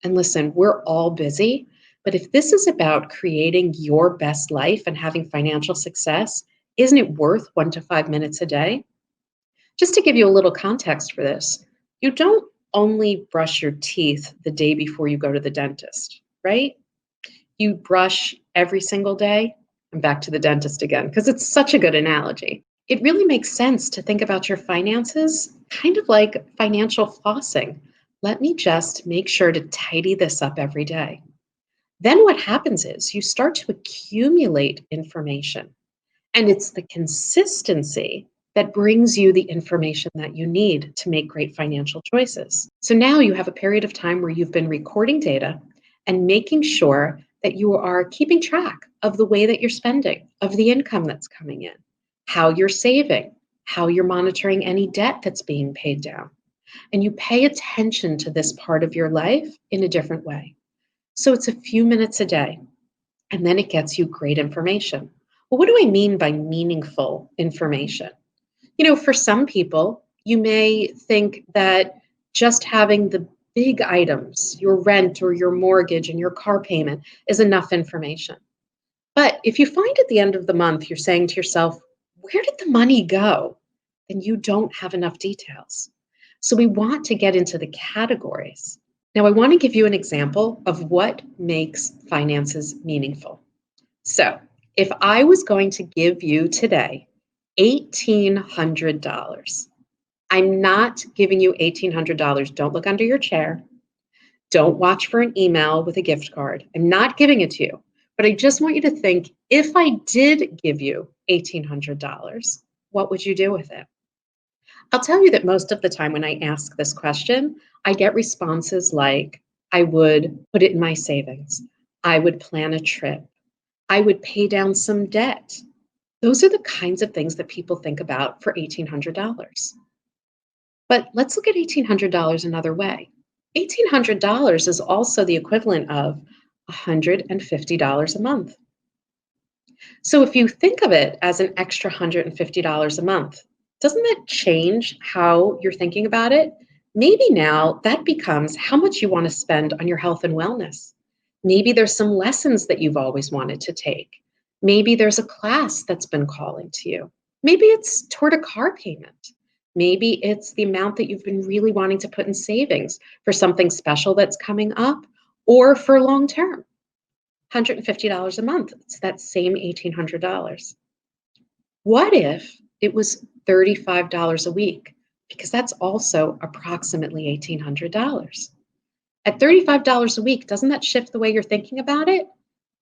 And listen, we're all busy, but if this is about creating your best life and having financial success, isn't it worth 1 to 5 minutes a day? Just to give you a little context for this, you don't only brush your teeth the day before you go to the dentist, right? You brush every single day. I'm back to the dentist again, because it's such a good analogy. It really makes sense to think about your finances kind of like financial flossing. Let me just make sure to tidy this up every day. Then what happens is you start to accumulate information, and it's the consistency that brings you the information that you need to make great financial choices. So now you have a period of time where you've been recording data and making sure that you are keeping track of the way that you're spending, of the income that's coming in, how you're saving, how you're monitoring any debt that's being paid down. And you pay attention to this part of your life in a different way. So it's a few minutes a day, and then it gets you great information. Well, what do I mean by meaningful information? You know, for some people, you may think that just having the big items, your rent or your mortgage and your car payment, is enough information. But if you find at the end of the month, you're saying to yourself, where did the money go? Then you don't have enough details. So we want to get into the categories. Now, I want to give you an example of what makes finances meaningful. So if I was going to give you today $1,800, I'm not giving you $1,800. Don't look under your chair. Don't watch for an email with a gift card. I'm not giving it to you. But I just want you to think, if I did give you $1,800, what would you do with it? I'll tell you that most of the time when I ask this question, I get responses like, I would put it in my savings. I would plan a trip. I would pay down some debt. Those are the kinds of things that people think about for $1,800. But let's look at $1,800 another way. $1,800 is also the equivalent of $150 a month. So if you think of it as an extra $150 a month, doesn't that change how you're thinking about it? Maybe now that becomes how much you want to spend on your health and wellness. Maybe there's some lessons that you've always wanted to take. Maybe there's a class that's been calling to you. Maybe it's toward a car payment. Maybe it's the amount that you've been really wanting to put in savings for something special that's coming up or for long term. $150 a month. It's that same $1,800. What if it was $35 a week? Because that's also approximately $1,800. At $35 a week, doesn't that shift the way you're thinking about it?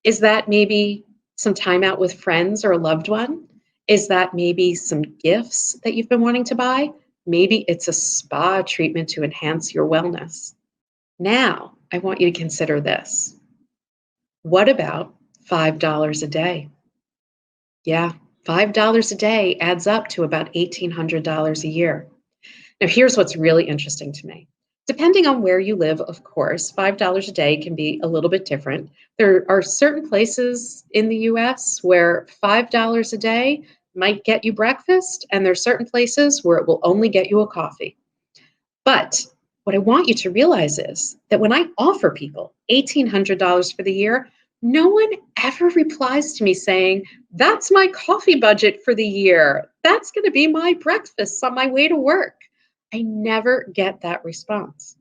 Is that maybe some time out with friends or a loved one? Is that maybe some gifts that you've been wanting to buy? Maybe it's a spa treatment to enhance your wellness. Now, I want you to consider this. What about $5 a day? Yeah, $5 a day adds up to about $1,800 a year. Now, here's what's really interesting to me. Depending on where you live, of course, $5 a day can be a little bit different. There are certain places in the US where $5 a day might get you breakfast, and there are certain places where it will only get you a coffee. But what I want you to realize is that when I offer people $1,800 for the year, no one ever replies to me saying, that's my coffee budget for the year. That's going to be my breakfast on my way to work. I never get that response.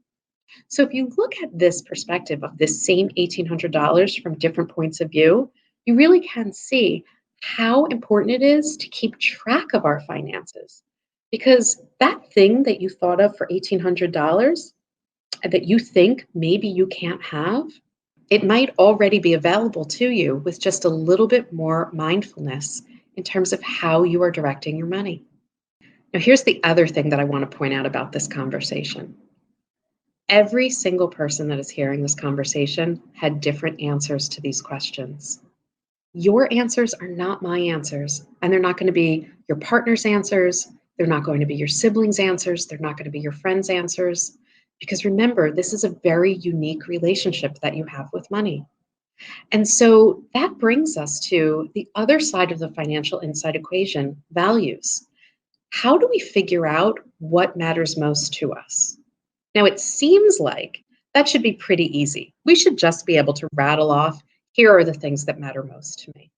So if you look at this perspective of this same $1,800 from different points of view, you really can see how important it is to keep track of our finances. Because that thing that you thought of for $1,800 that you think maybe you can't have, it might already be available to you with just a little bit more mindfulness in terms of how you are directing your money. Now, here's the other thing that I want to point out about this conversation. Every single person that is hearing this conversation had different answers to these questions. Your answers are not my answers, and they're not going to be your partner's answers. They're not going to be your siblings' answers. They're not going to be your friends' answers. Because remember, this is a very unique relationship that you have with money. And so that brings us to the other side of the financial insight equation, values. How do we figure out what matters most to us? Now, it seems like that should be pretty easy. We should just be able to rattle off, here are the things that matter most to me.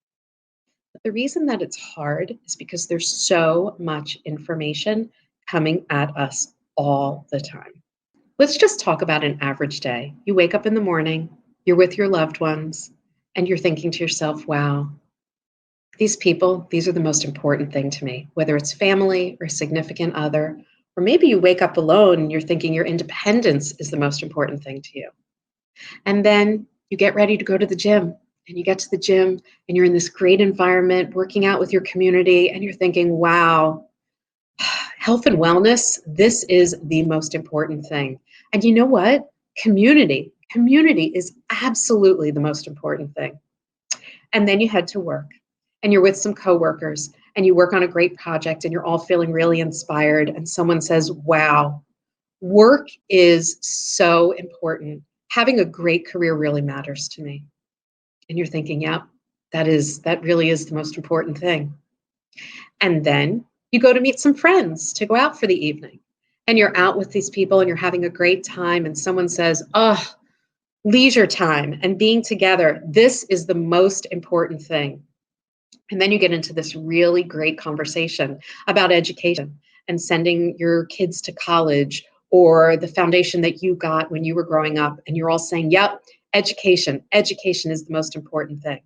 But the reason that it's hard is because there's so much information coming at us all the time. Let's just talk about an average day. You wake up in the morning, you're with your loved ones, and you're thinking to yourself, wow, these people, these are the most important thing to me, whether it's family or significant other, or maybe you wake up alone and you're thinking your independence is the most important thing to you. And then you get ready to go to the gym, and you get to the gym and you're in this great environment, working out with your community, and you're thinking, wow, health and wellness, this is the most important thing. And you know what? Community is absolutely the most important thing. And then you head to work, and you're with some coworkers, and you work on a great project, and you're all feeling really inspired, and someone says, wow, work is so important. Having a great career really matters to me. And you're thinking, yeah, that really is the most important thing. And then you go to meet some friends to go out for the evening, and you're out with these people and you're having a great time, and someone says, oh, leisure time and being together, this is the most important thing. And then you get into this really great conversation about education and sending your kids to college, or the foundation that you got when you were growing up, and you're all saying, yep, education is the most important thing.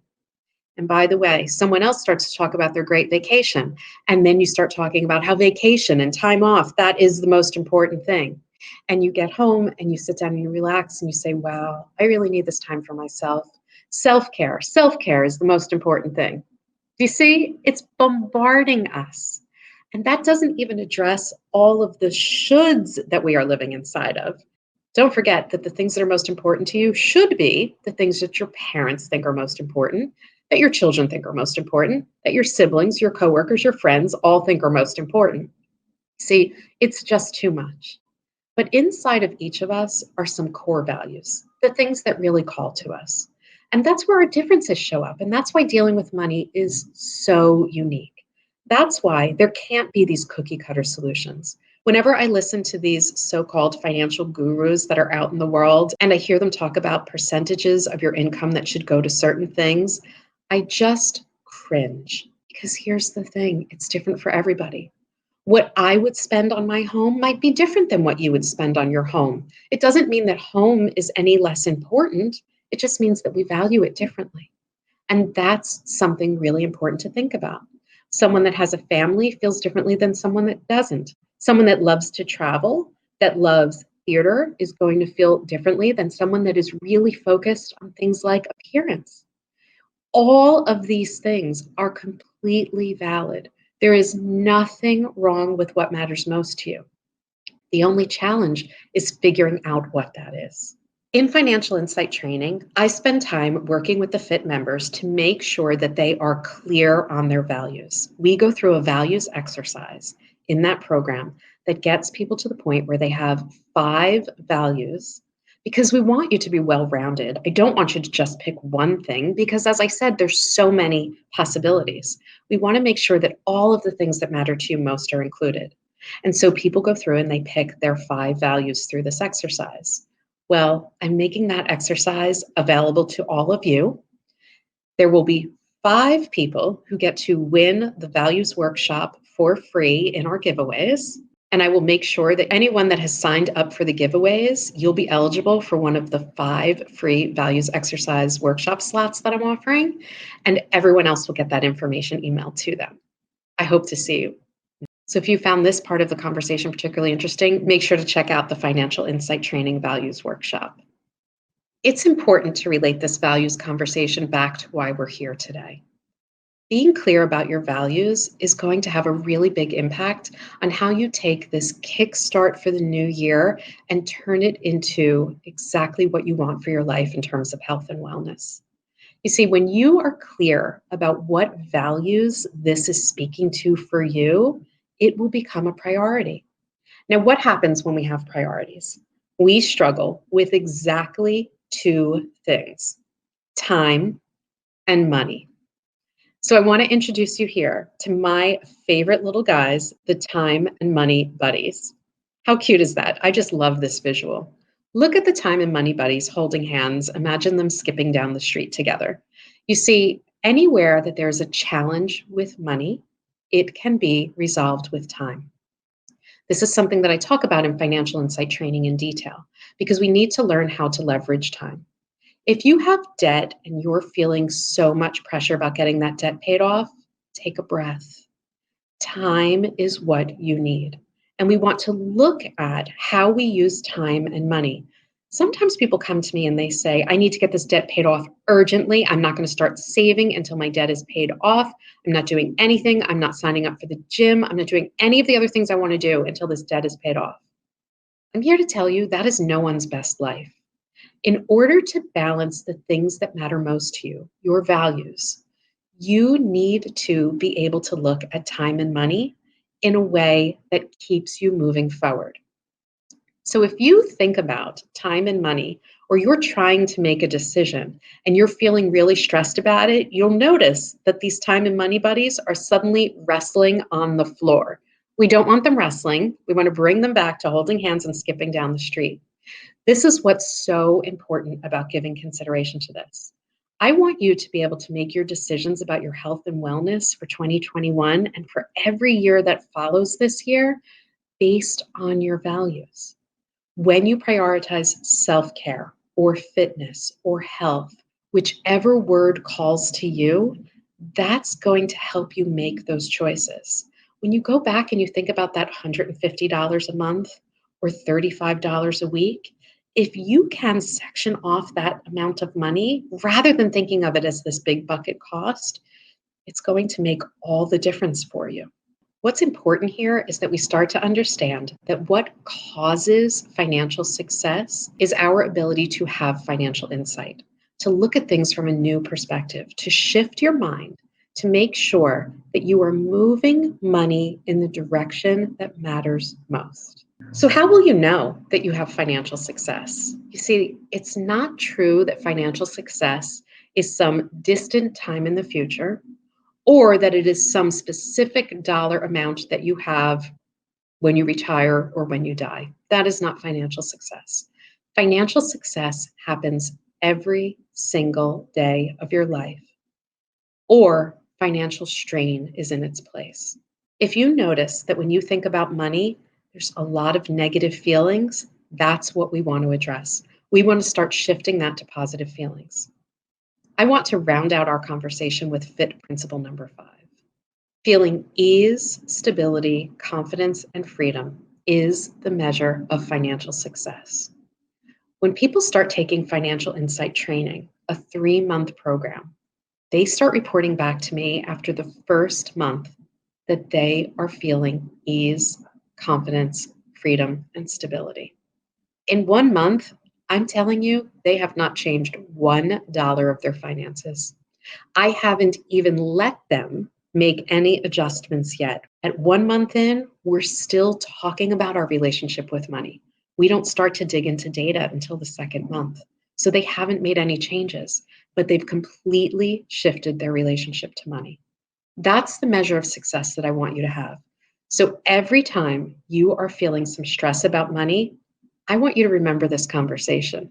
And by the way, someone else starts to talk about their great vacation, and then you start talking about how vacation and time off, that is the most important thing. And you get home and you sit down and you relax and you say, wow, I really need this time for myself. Self-care is the most important thing. Do you see? It's bombarding us. And that doesn't even address all of the shoulds that we are living inside of. Don't forget that the things that are most important to you should be the things that your parents think are most important, that your children think are most important, that your siblings, your coworkers, your friends all think are most important. See, it's just too much. But inside of each of us are some core values, the things that really call to us. And that's where our differences show up. And that's why dealing with money is so unique. That's why there can't be these cookie cutter solutions. Whenever I listen to these so-called financial gurus that are out in the world, and I hear them talk about percentages of your income that should go to certain things, I just cringe. Because here's the thing, it's different for everybody. What I would spend on my home might be different than what you would spend on your home. It doesn't mean that home is any less important. It just means that we value it differently. And that's something really important to think about. Someone that has a family feels differently than someone that doesn't. Someone that loves to travel, that loves theater, is going to feel differently than someone that is really focused on things like appearance. All of these things are completely valid. There is nothing wrong with what matters most to you. The only challenge is figuring out what that is. In financial insight training, I spend time working with the FIT members to make sure that they are clear on their values. We go through a values exercise in that program that gets people to the point where they have 5 values, because we want you to be well-rounded. I don't want you to just pick one thing because, as I said, there's so many possibilities. We want to make sure that all of the things that matter to you most are included. And so people go through and they pick their 5 values through this exercise. Well, I'm making that exercise available to all of you. There will be 5 people who get to win the values workshop for free in our giveaways. And I will make sure that anyone that has signed up for the giveaways, you'll be eligible for one of the 5 free values exercise workshop slots that I'm offering. And everyone else will get that information emailed to them. I hope to see you. So if you found this part of the conversation particularly interesting, make sure to check out the Financial Insight Training Values Workshop. It's important to relate this values conversation back to why we're here today. Being clear about your values is going to have a really big impact on how you take this kickstart for the new year and turn it into exactly what you want for your life in terms of health and wellness. You see, when you are clear about what values this is speaking to for you, it will become a priority. Now, what happens when we have priorities? We struggle with exactly 2 things: time and money. So I want to introduce you here to my favorite little guys, the time and money buddies. How cute is that? I just love this visual. Look at the time and money buddies holding hands. Imagine them skipping down the street together. You see, anywhere that there's a challenge with money, it can be resolved with time. This is something that I talk about in financial insight training in detail because we need to learn how to leverage time. If you have debt and you're feeling so much pressure about getting that debt paid off, take a breath. Time is what you need. And we want to look at how we use time and money. Sometimes people come to me and they say, I need to get this debt paid off urgently. I'm not going to start saving until my debt is paid off. I'm not doing anything. I'm not signing up for the gym. I'm not doing any of the other things I want to do until this debt is paid off. I'm here to tell you that is no one's best life. In order to balance the things that matter most to you, your values, you need to be able to look at time and money in a way that keeps you moving forward. So if you think about time and money, or you're trying to make a decision and you're feeling really stressed about it, you'll notice that these time and money buddies are suddenly wrestling on the floor. We don't want them wrestling. We want to bring them back to holding hands and skipping down the street. This is what's so important about giving consideration to this. I want you to be able to make your decisions about your health and wellness for 2021 and for every year that follows this year based on your values. When you prioritize self-care or fitness or health, whichever word calls to you, that's going to help you make those choices. When you go back and you think about that $150 a month or $35 a week, if you can section off that amount of money, rather than thinking of it as this big bucket cost, it's going to make all the difference for you. What's important here is that we start to understand that what causes financial success is our ability to have financial insight, to look at things from a new perspective, to shift your mind, to make sure that you are moving money in the direction that matters most. So how will you know that you have financial success? You see, it's not true that financial success is some distant time in the future, or that it is some specific dollar amount that you have when you retire or when you die. That is not financial success. Financial success happens every single day of your life, or financial strain is in its place. If you notice that when you think about money, there's a lot of negative feelings, that's what we want to address. We want to start shifting that to positive feelings. I want to round out our conversation with FIT principle number 5. Feeling ease, stability, confidence, and freedom is the measure of financial success. When people start taking financial insight training, a 3-month program, they start reporting back to me after the first month that they are feeling ease, confidence, freedom, and stability. In 1 month, I'm telling you, they have not changed $1 of their finances. I haven't even let them make any adjustments yet. At 1 month in, we're still talking about our relationship with money. We don't start to dig into data until the 2nd month. So they haven't made any changes, but they've completely shifted their relationship to money. That's the measure of success that I want you to have. So every time you are feeling some stress about money, I want you to remember this conversation.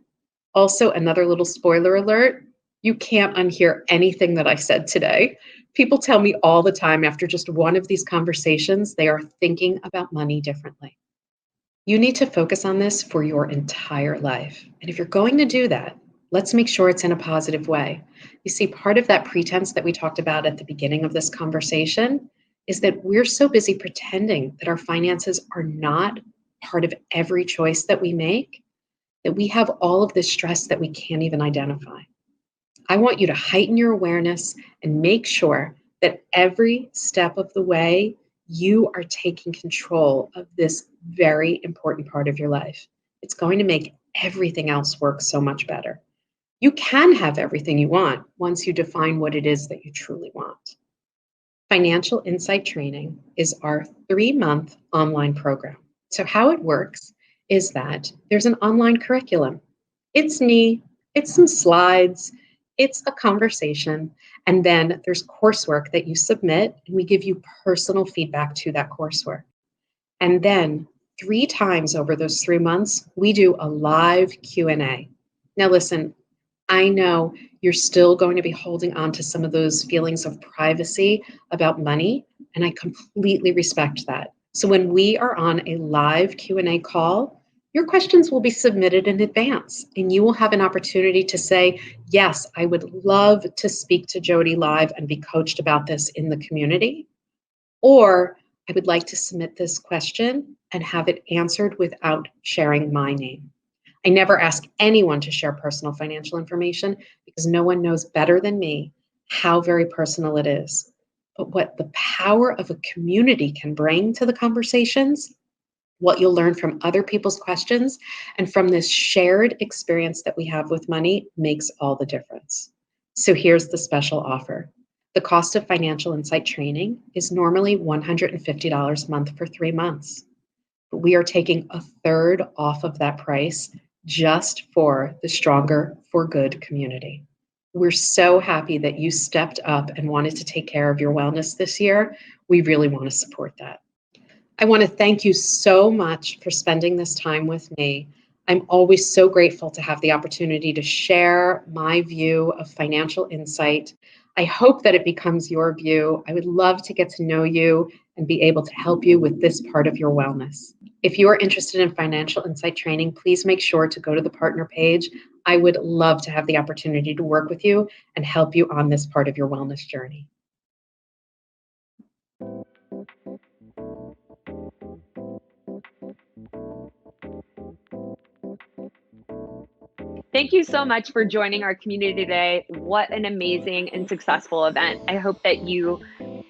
Also, another little spoiler alert, you can't unhear anything that I said today. People tell me all the time after just one of these conversations, they are thinking about money differently. You need to focus on this for your entire life. And if you're going to do that, let's make sure it's in a positive way. You see, part of that pretense that we talked about at the beginning of this conversation is that we're so busy pretending that our finances are not part of every choice that we make, that we have all of this stress that we can't even identify. I want you to heighten your awareness and make sure that every step of the way, you are taking control of this very important part of your life. It's going to make everything else work so much better. You can have everything you want once you define what it is that you truly want. Financial Insight Training is our 3-month online program. So how it works is that there's an online curriculum. It's me, it's some slides, it's a conversation, and then there's coursework that you submit, and we give you personal feedback to that coursework. And then 3 times over those 3 months, we do a live Q&A. Now listen, I know you're still going to be holding on to some of those feelings of privacy about money, and I completely respect that. So when we are on a live Q&A call, your questions will be submitted in advance, and you will have an opportunity to say, yes, I would love to speak to Jody live and be coached about this in the community, or I would like to submit this question and have it answered without sharing my name. I never ask anyone to share personal financial information because no one knows better than me how very personal it is. But what the power of a community can bring to the conversations, what you'll learn from other people's questions, and from this shared experience that we have with money makes all the difference. So here's the special offer. The cost of Financial Insight Training is normally $150 a month for 3 months. But we are taking a third off of that price just for the Stronger for Good community. We're so happy that you stepped up and wanted to take care of your wellness this year. We really want to support that. I want to thank you so much for spending this time with me. I'm always so grateful to have the opportunity to share my view of financial insight. I hope that it becomes your view. I would love to get to know you and be able to help you with this part of your wellness. If you are interested in Financial Insight Training, please make sure to go to the partner page. I would love to have the opportunity to work with you and help you on this part of your wellness journey. Thank you so much for joining our community today. What an amazing and successful event. I hope that you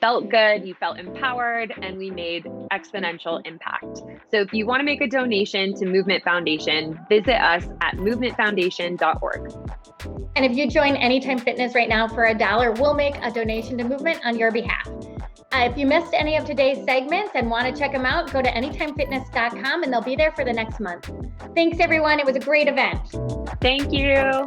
felt good, you felt empowered, and we made exponential impact. So if you want to make a donation to Movement Foundation, visit us at movementfoundation.org. And if you join Anytime Fitness right now for $1, we'll make a donation to Movement on your behalf. If you missed any of today's segments and want to check them out, go to anytimefitness.com and they'll be there for the next month. Thanks, everyone. It was a great event. Thank you.